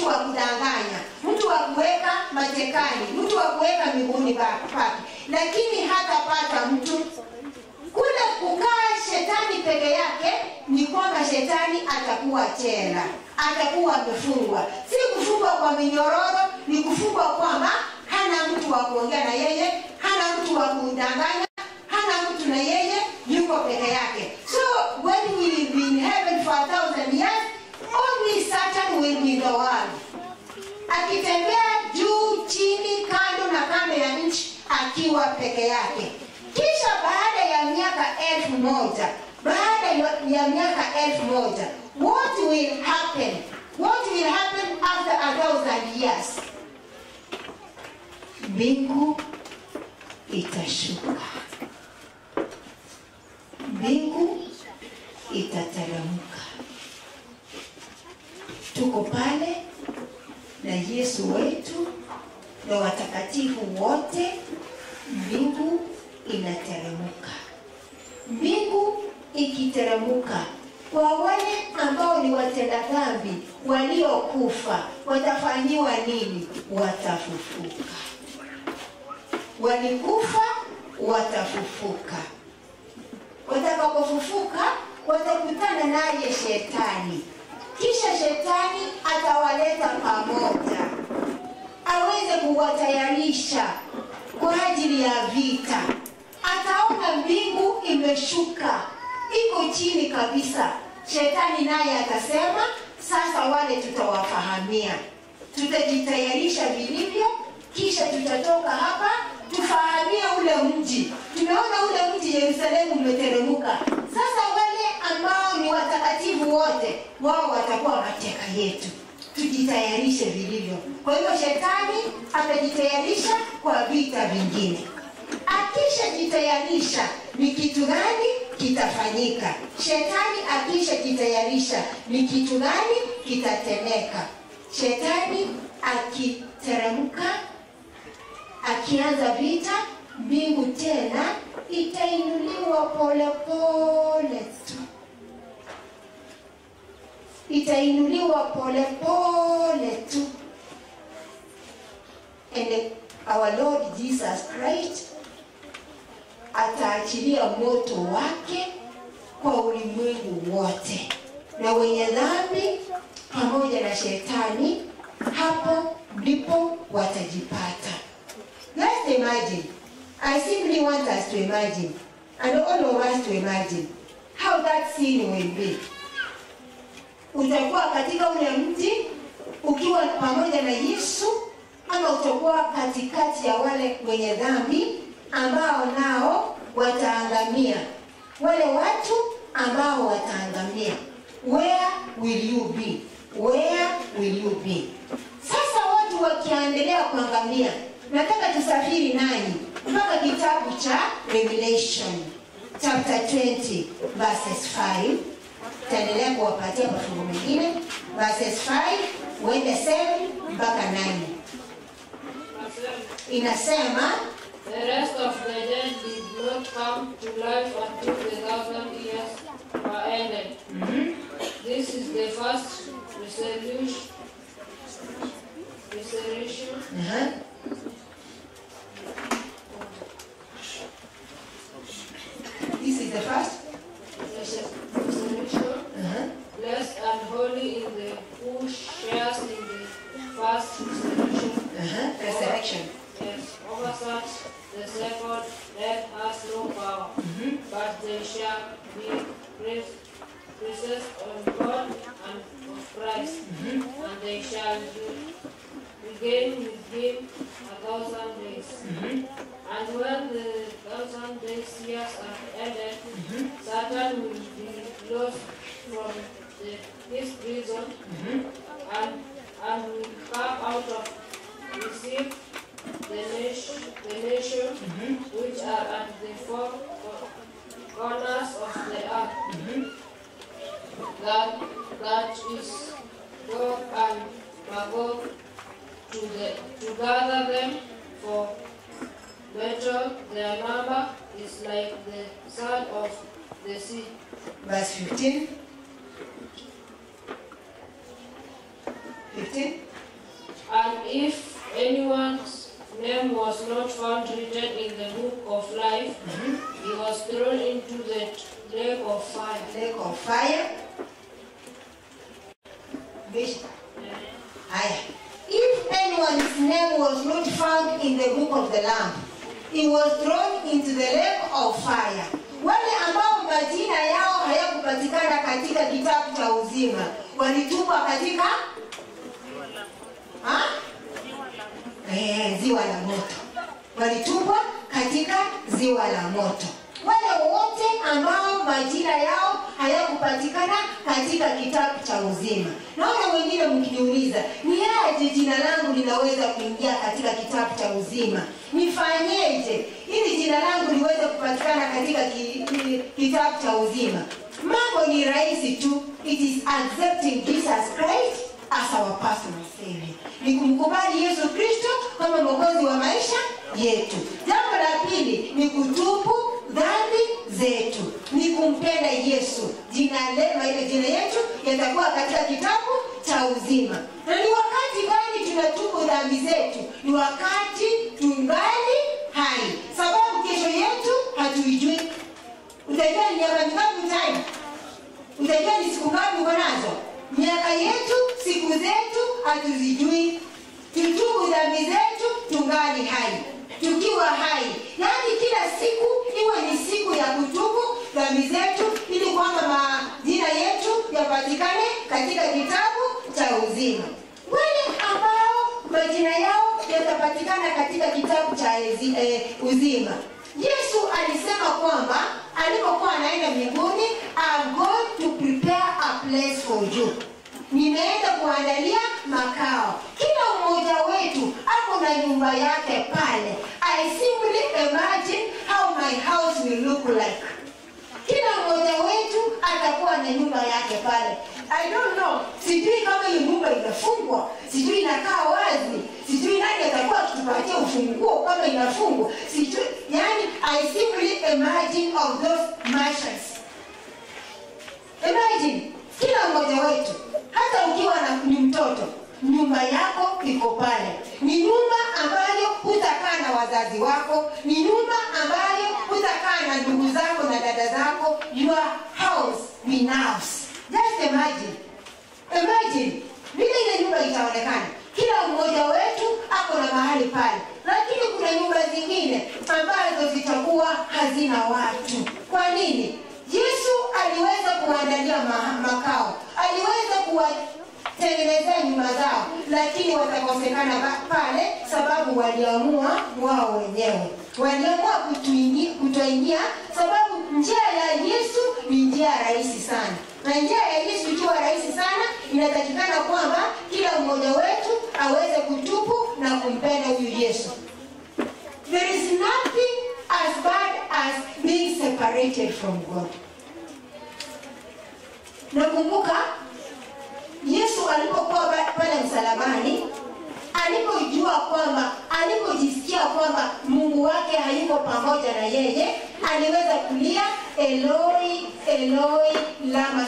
wa kudanganya, mtu wa kuweka matekani, mtu wa kuweka miguuni pake, lakini hatapata mtu. Kule kukaa shetani peke yake ni kwamba shetani atakuwa jela, atakuwa amefungwa. Si kufungwa kwa minyororo, ni kufungwa kwamba hana mtu wa kuongea na yeye, hana mtu wa kumdanganya, hana mtu na yeye, yuko peke yake. So when we will be in heaven for 1,000 years, only Satan will be the one. Akitembea juu chini, kando na kando ya nchi, akiwa peke yake. Kisha baada ya miaka 1,000, baada ya miaka 1,000, what will happen? What will happen after 1,000 years? Mbingu itashuka. Mbingu itateremka. Tuko pale na Yesu wetu na watakatifu wote. Mbingu inateremka. Mbingu ikiteremka, kwa wale ambao ni watenda dhambi waliokufa, watafanyiwa nini? Watafufuka. Walikufa, watafufuka. Watakapofufuka, watakutana naye shetani. Kisha shetani atawaleta pamoja, aweze kuwatayarisha kwa ajili ya vita. Ataona mbingu imeshuka, iko chini kabisa. Shetani naye atasema, sasa wale tutawafahamia, tutajitayarisha vilivyo, kisha tutatoka hapa tufahamie ule mji. Tumeona ule mji Yerusalemu umeteremka. Sasa wale ambao ni watakatifu wote, wao watakuwa mateka yetu. Tujitayarishe vilivyo. Kwa hiyo shetani atajitayarisha kwa vita vingine. Akisha jitayarisha, ni kitu gani kitafanyika? Shetani akisha jitayarisha, ni kitu gani kitatendeka? Shetani akiteremka, akianza vita, mbingu tena itainuliwa pole pole tu. Itainuliwa pole pole tu. And our Lord Jesus Christ ataachilia moto wake kwa ulimwengu wote, na wenye dhambi pamoja na shetani hapo ndipo watajipata. Let's imagine. I simply want us to imagine, and all of us to imagine, how that scene will be. Utakuwa katika ule mji ukiwa pamoja na Yesu, ama utakuwa katikati ya wale wenye dhambi ambao nao wataangamia? Wale watu ambao wataangamia, where will you be? Where will you be? Sasa watu wakiendelea kuangamia, nataka tusafiri nanyi mpaka kitabu cha Revelation chapter 20 verses 5. Taendelea kuwapatia mafungu mengine, verses 5 uende 7 mpaka 9. Inasema, the rest of the dead did not come to life until the 1,000 years were ended. This is the first resurrection. This is the first resurrection. Blessed and holy in the who shares in the first resurrection. Resurrection. Yes, over such the second death has no power, but they shall be priests of God and of Christ, and they shall reign with him 1,000 days. And when the 1,000 days years are ended, Satan will be lost from his prison, and will come out of receive the nation which are at the four corners gather them for battle. Their number is like the sand of the sea. Verse 15. 15. And if anyone's name was not found written in the book of life, he was thrown into the lake of fire. Lake of fire. If anyone's name was not found in the book of the Lamb, he was thrown into the lake of fire. Wale ambao majina yao hayakupatikana katika kitabu cha uzima walitupwa katika ziwa la moto. Walitupwa katika ziwa la moto. Wale wote ambao majina yao hayakupatikana katika kitabu cha uzima. Naona wengine mkiniuliza, ni aje jina langu linaweza kuingia katika kitabu cha uzima? Nifanyeje ili jina langu liweze kupatikana katika kitabu cha uzima? Mambo ni rahisi tu. It is accepting Jesus Christ as our personal Savior. Ni kumkubali Yesu Kristo kama mwokozi wa maisha yetu. Jambo la pili ni kutubu dhambi zetu. Ni kumpenda Yesu. Jina yetu yatakuwa katika kitabu cha uzima. Na ni wakati gani tunatubu dhambi zetu? Ni wakati tungali hai. Sababu kesho yetu hatuijui. Utajua ni miaka mingapi utaenda? Utajua ni siku ngapi uko nazo? Miaka yetu, siku zetu hatuzijui. Tutubu dhambi zetu tungali hai. Tukiwa hai. Yaani kila siku iwe ni siku ya kutubu dhambi zetu ili kwamba majina yetu yapatikane katika kitabu cha uzima. Wale ambao majina yao yatapatikana katika kitabu cha uzima. Yesu alisema kwamba alipokuwa anaenda mbinguni, I'm going to prepare a place for you. Nimeenda kuandalia makao. Kila mmoja wetu ako na nyumba yake pale. I simply imagine how my house will look like. Kila mmoja wetu atakuwa na nyumba yake pale. I don't know. Sijui kama hiyo nyumba inafungwa. Sijui inakaa wazi. Sijui nani atakuwa akitupatia ufunguo kama inafungwa. Sijui. Yani, I simply imagine of those mansions. Imagine. Kila mmoja wetu. Hata ukiwa ni mtoto, nyumba yako iko pale. Ni nyumba ambayo hutakaa na wazazi wako. Ni nyumba ambayo hutakaa na ndugu zako na dada zako. Your house belongs. Just imagine. Imagine. Vile ile nyumba itaonekana. Kila mmoja wetu ako na mahali pale. Lakini kuna nyumba zingine ambazo zitakuwa hazina watu. Kwa nini? Yesu aliweza kuandalia makao. Aliweza kuwatengenezea nyumba zao. Lakini watakosekana pale sababu waliamua wao wenyewe. Waliamua kutoingia sababu njia ya Yesu ni njia rahisi sana. Na njia ya Yesu ikiwa rahisi sana, inatakikana kwamba kila mmoja wetu aweze kutubu na kumpenda huyu Yesu. There is nothing as bad as being separated from God. Nakumbuka Yesu alipokuwa pale msalabani, alipojisikia kwamba Mungu wake hayuko pamoja na yeye, aliweza kulia, Eloi, Eloi, lama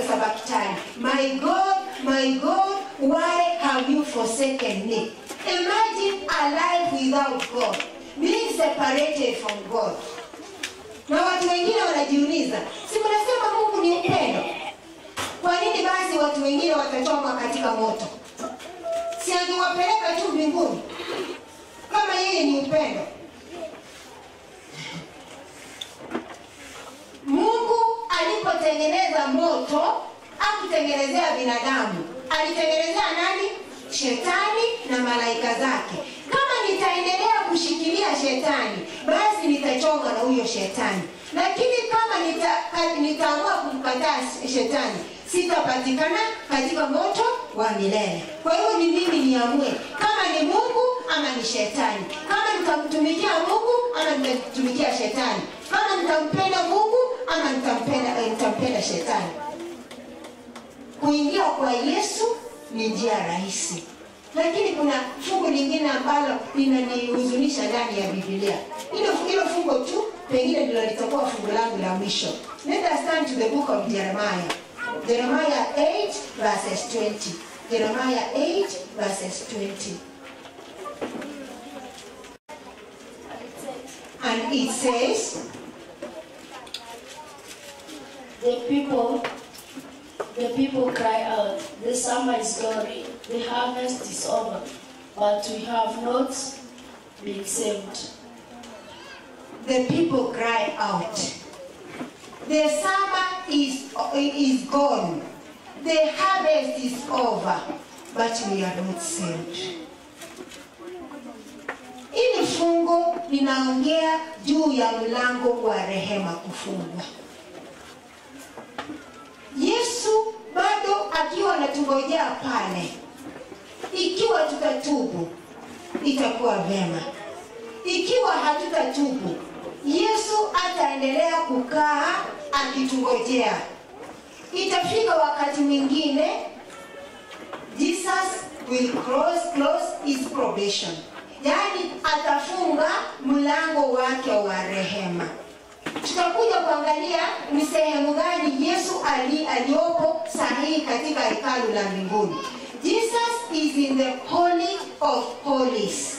sabachthani. My God, why have you forsaken me? Imagine a life without God, being separated from God. Na watu wengine wanajiuliza, si mnasema Mungu ni upendo? Kwa nini basi watu wengine watachomwa katika moto? Si angewapeleka tu mbinguni kama yeye ni upendo? Mungu alipotengeneza moto, hakutengenezea binadamu. Alitengenezea nani? Shetani na malaika zake. Kama nitaendelea kushikilia shetani, basi nitachomwa na huyo shetani. Lakini kama nitaamua kumkataa shetani, sitapatikana katika moto wa milele. Kwa hiyo ni mimi niamue kama ni Mungu ama ni shetani. Kama nitamtumikia Mungu ama nitamtumikia shetani. Kama nitampenda Mungu ama nitampenda shetani. Kuingia kwa Yesu ni njia rahisi. Lakini kuna fungu lingine ambalo linanihuzunisha ndani ya Biblia. Hilo fungu tu pengine ndilo litakuwa fungu langu la mwisho. Let us turn to the book of Jeremiah. Jeremiah 8 verses 20. Jeremiah 8 verses 20. And it says, The people cry out, the summer is gone, the harvest is over, but we have not been saved. The people cry out, the summer is gone, the harvest is over, but we are not saved. Hili fungu linaongea juu ya mlango wa rehema kufungwa. Yesu bado akiwa anatungojea pale. Ikiwa tutatubu, itakuwa vema. Ikiwa hatutatubu, Yesu ataendelea kukaa akitungojea. Itafika wakati mwingine, Jesus will close his probation. Yaani atafunga mlango wake wa rehema. Tutakuja kuangalia ni sehemu gani Yesu aliopo sahihi katika hekalu la mbinguni. Jesus is in the holy of holies.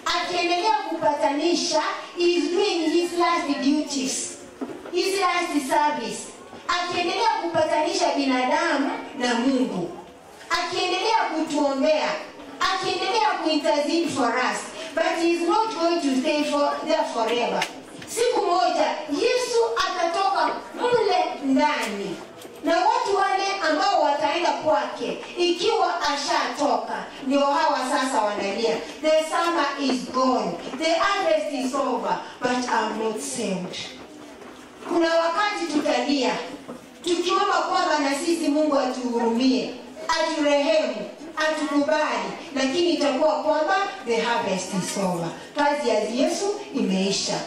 Akiendelea kupatanisha, he is doing his last duties, his last service. Akiendelea kupatanisha binadamu na Mungu. Akiendelea kutuombea, akiendelea kuintercede for us, but he is not going to stay there forever. Siku moja Yesu atatoka mle ndani, na watu wale ambao wataenda kwake ikiwa ashatoka ndio hawa sasa wanalia, the summer is gone, the harvest is over, but I'm not saved. Kuna wakati tutalia tukiomba kwamba na sisi Mungu atuhurumie, aturehemu, atukubali, lakini itakuwa kwamba the harvest is over. Kazi ya Yesu imeisha.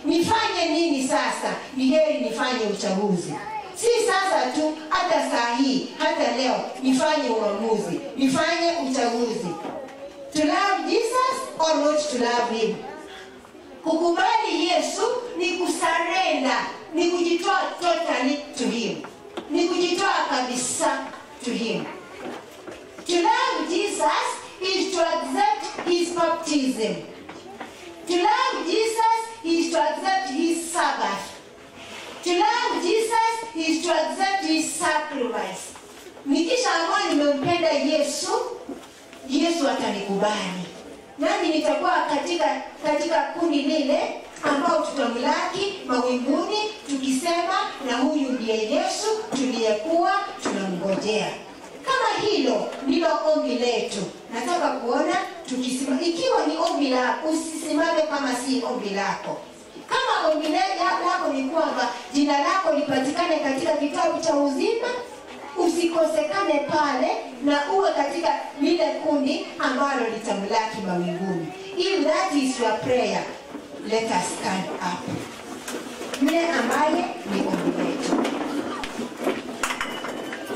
Nifanye nini sasa? Ni heri nifanye uchaguzi. Si sasa tu, hata saa hii, hata leo nifanye uamuzi, nifanye uchaguzi. To love Jesus or not to love him. Kukubali Yesu ni kusarenda, ni kujitoa totally to him. Ni kujitoa kabisa to him. To love Jesus is to accept his baptism. To love Jesus is to accept his Sabbath. To love Jesus is to accept his sacrifice. Nikisha ambayo nimempenda Yesu, Yesu atanikubali. Nami nitakuwa katika kundi lile ambao tutamlaki mawinguni tukisema, na huyu ndiye Yesu tuliyekuwa tunamngojea. Kama hilo ndilo ombi letu, nataka kuona tukisimama. Ikiwa ni ombi lako, usisimame kama si ombi lako. Kama ombi lako ni kwamba jina lako lipatikane katika kitabu cha uzima, usikosekane pale na uwe katika lile kundi ambalo litamlaki mawinguni. If that is your prayer, let us stand up. Mle ambaye ni ombi letu.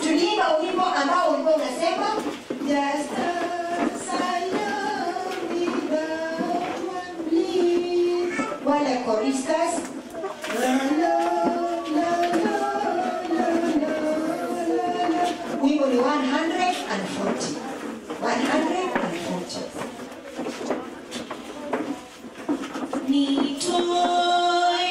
Tuliimba wimbo ambao ulikuwa unasema, just as I am without one plea. Wale choristers, la la la la la la la. Wimbo ni 140. 140. Nitoe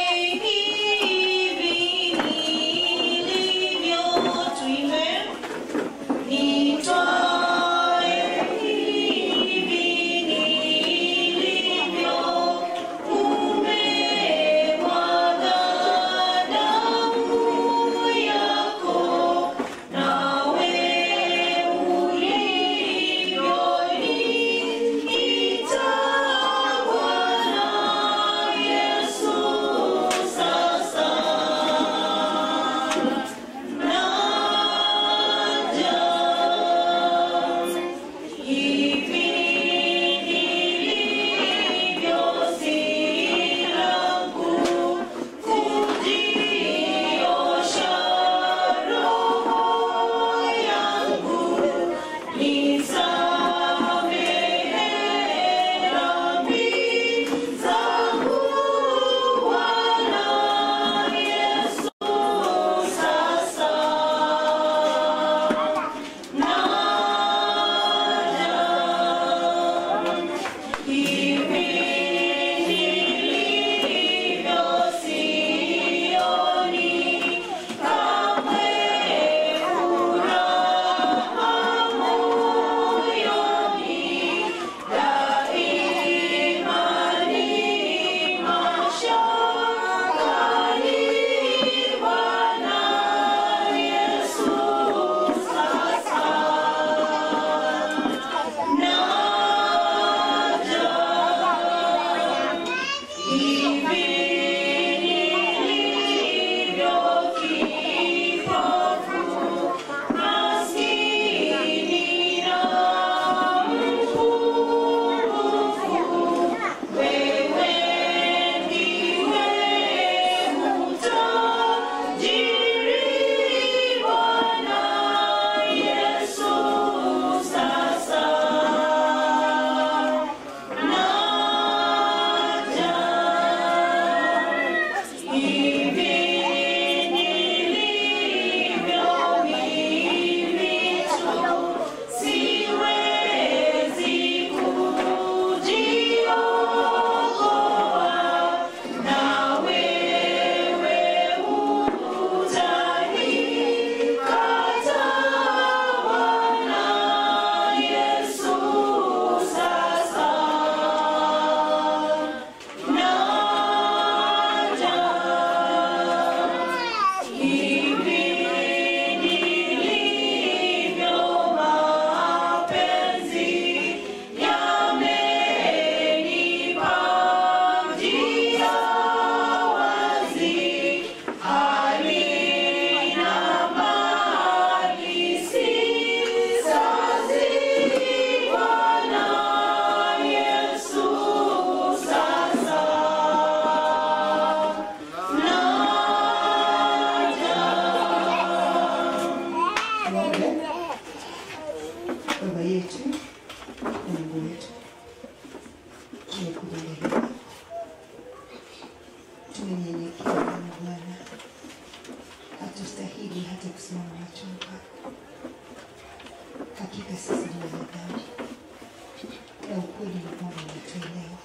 na ukweli ni kwamba unatuelewa,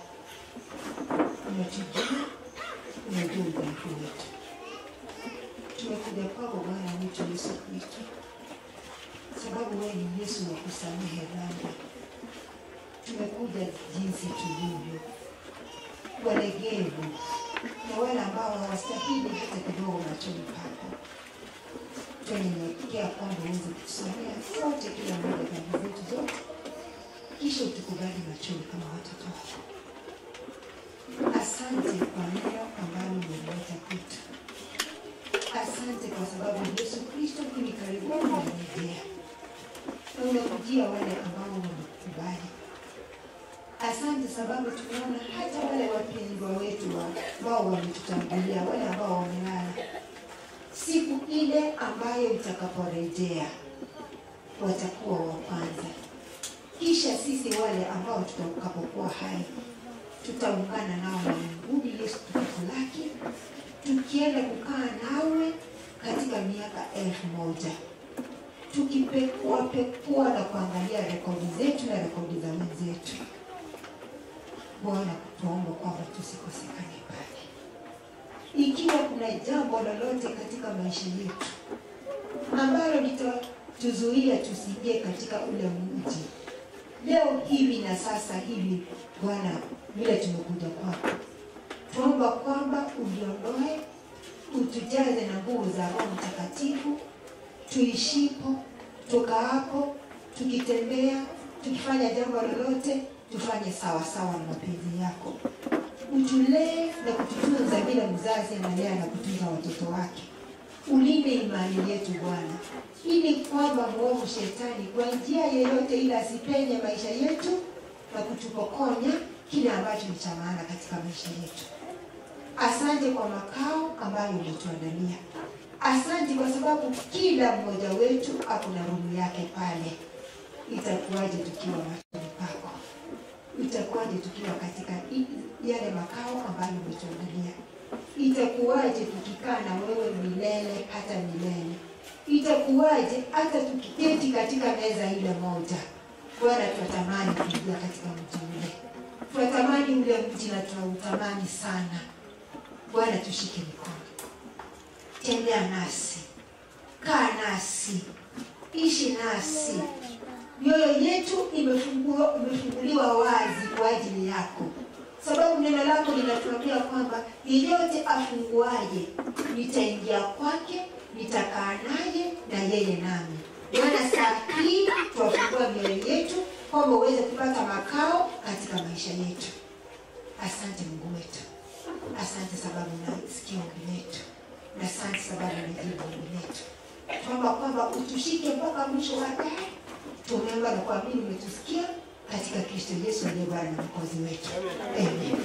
unatujua, unajua udhaifu wetu. Tumekuja kwako Bwana wetu Yesu Kristo, sababu wewe ni Yesu wa kusamehe dhambi. Tumekuja jinsi tulivyo, walegevu na wale ambao hawastahili hata kidogo machoni pako. Tunanyenyekea kwamba uweze kutusamehe sote, kila mmoja dhambi zetu zote, kisha utukubali machoni kama watoto wako. Asante kwa neno ambalo umeleta kwetu. Asante kwa sababu Yesu Kristo hivi karibuni anarejea na unakujia wale ambao wamekubali. Asante sababu tunaona hata wale wapendwa wetu ambao wametutangulia, wale ambao wamelala, siku ile ambayo utakaporejea watakuwa wa kwanza. Kisha sisi wale ambao tutakapokuwa hai tutaungana nao na mbinguni Yesu tukikulaki, tukienda kukaa nawe katika miaka 1000, tukipekua na kuangalia rekodi zetu na rekodi za wenzetu. Bwana, tuombe kwamba tusikosekane pale. Ikiwa kuna jambo lolote katika maisha yetu ambalo litatuzuia tusiingie katika ule mji leo hivi na sasa hivi, Bwana, vile tumekuja kwako, tuomba kwamba uliondoe, utujaze na nguvu za Roho Mtakatifu, tuishipo, tukaapo, tukitembea, tukifanya jambo lolote, tufanye sawa sawa na mapenzi yako. Utulee na kututunza bila mzazi analea na kutunza watoto wake. Ulinde imani yetu Bwana, ili kwamba mwovu shetani kwa njia yoyote ile asipenye maisha yetu na kutupokonya kile ambacho ni cha maana katika maisha yetu. Asante kwa makao ambayo umetuandalia. Asante kwa sababu kila mmoja wetu akuna roho yake pale. Itakuwaje tukiwa machoni pako? Itakuwaje tukiwa katika yale makao ambayo umetuandalia? Itakuwaje tukikaa na wewe milele hata milele? Itakuwaje hata tukiketi katika meza ile moja? Bwana, tunatamani kuingia katika mji ule. Tunatamani ule mji na tunautamani sana. Bwana, tushike mikono. Tembea nasi. Kaa nasi. Ishi nasi. Mioyo yetu imefunguliwa wazi kwa ajili yako. Sababu neno lako linatuambia kwamba yeyote afunguaje nitaingia kwake, nitakaa naye na yeye nami. Bwana, saa hii tuwafungua mioyo yetu kwamba uweze kupata makao katika maisha yetu. Asante Mungu wetu. Asante sababu unasikia ombi letu. Na asante sababu unajibu ombi letu. Tuomba kwamba utushike mpaka mwisho wa dai. Tumeomba na kuamini umetusikia katika Kristo Yesu aliye Bwana na Mwokozi wetu. Amen.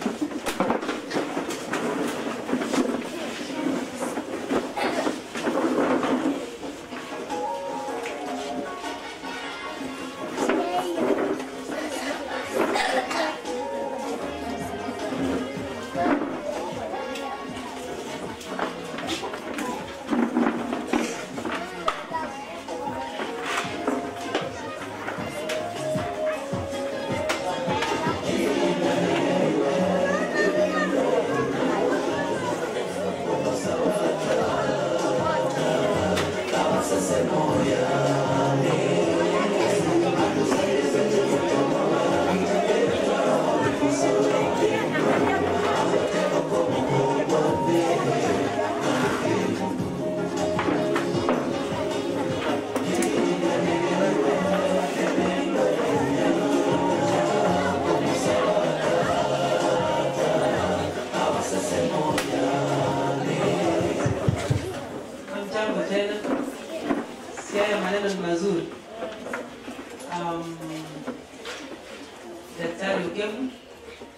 Daktari Ukemu,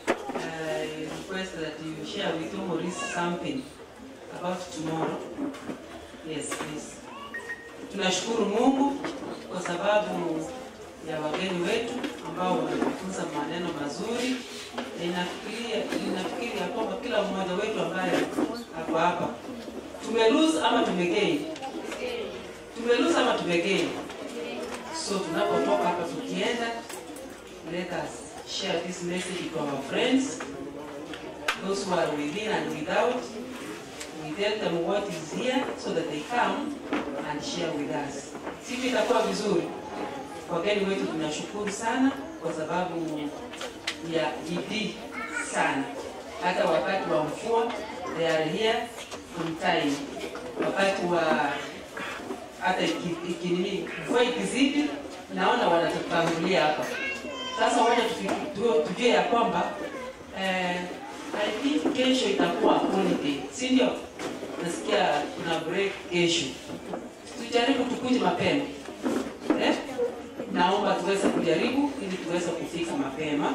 I request that you share with Maurice something about tomorrow. Yes, please. Tunashukuru Mungu kwa sababu ya wageni wetu ambao wametufunza maneno mazuri. Ninafikiri ya kwamba kila mmoja wetu ambaye hapo hapa tumelose ama tumegain. Tumelose ama tumegain. So tunapotoka hapa tukienda, let us share this message to our friends, those who are within and without. We tell them what is here so that they come and share with us. Siku itakuwa vizuri. Wageni wetu tunashukuru sana kwa sababu ya bidii sana. Hata wakati wa mvua, they are here on time. Wakati wa hata mvua ikizidi, naona wanatutangulia hapa. Sasa wacha tujue ya kwamba I think kesho itakuwa holiday, si ndio? Nasikia tuna break kesho. Tujaribu tukuje mapema. Naomba tuweze kujaribu ili tuweze kufika mapema.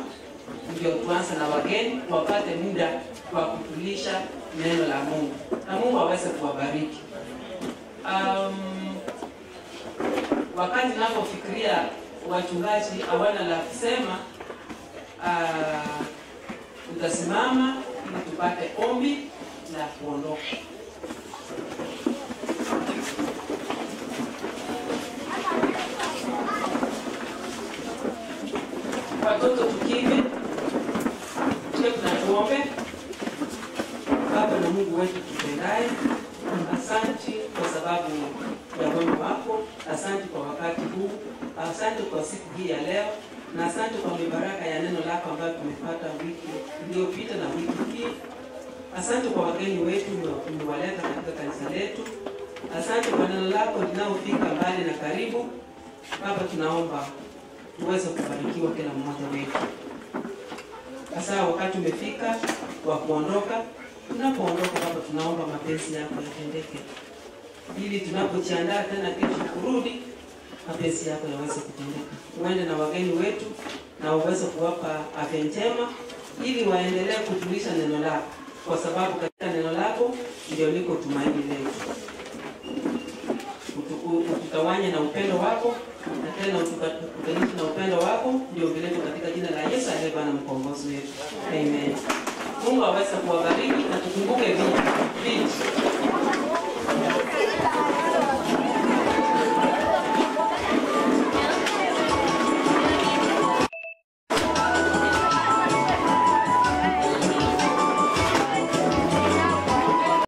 Ndio tuanze na wageni wapate muda wa kutulisha neno la Mungu. Na Mungu aweze kuwabariki. Wakati ninapofikiria wachungaji hawana la kusema, tutasimama ili tupate ombi na kuondoka. Watoto tukime, tuombe. Baba na Mungu wetu tupendaye, asante kwa sababu ya wema wako, asante kwa wakati huu, asante kwa siku hii ya leo, na asante kwa mibaraka ya neno lako ambayo tumepata wiki iliyopita na wiki hii. Asante kwa wageni wetu umewaleta katika kanisa letu. Asante kwa neno lako linalofika mbali na karibu. Baba, tunaomba tuweze kubarikiwa kila mmoja wetu. Sasa wakati umefika wa kuondoka. Tunapoondoka Baba, tunaomba mapenzi yako yatendeke. Ili tunapojiandaa tena kesho kurudi, mapenzi yako yaweze kutendeka. Uende na wageni wetu na uweze kuwapa afya njema ili waendelee kutulisha neno lako, kwa sababu katika neno lako ndio liko tumaini letu. Ututawanye na upendo wako, na tena utukutanishe na upendo wako, ndio viletu katika jina la Yesu aliye Bwana mkombozi wetu. Amen. Mungu aweze kuwabariki na tukumbuke vitu.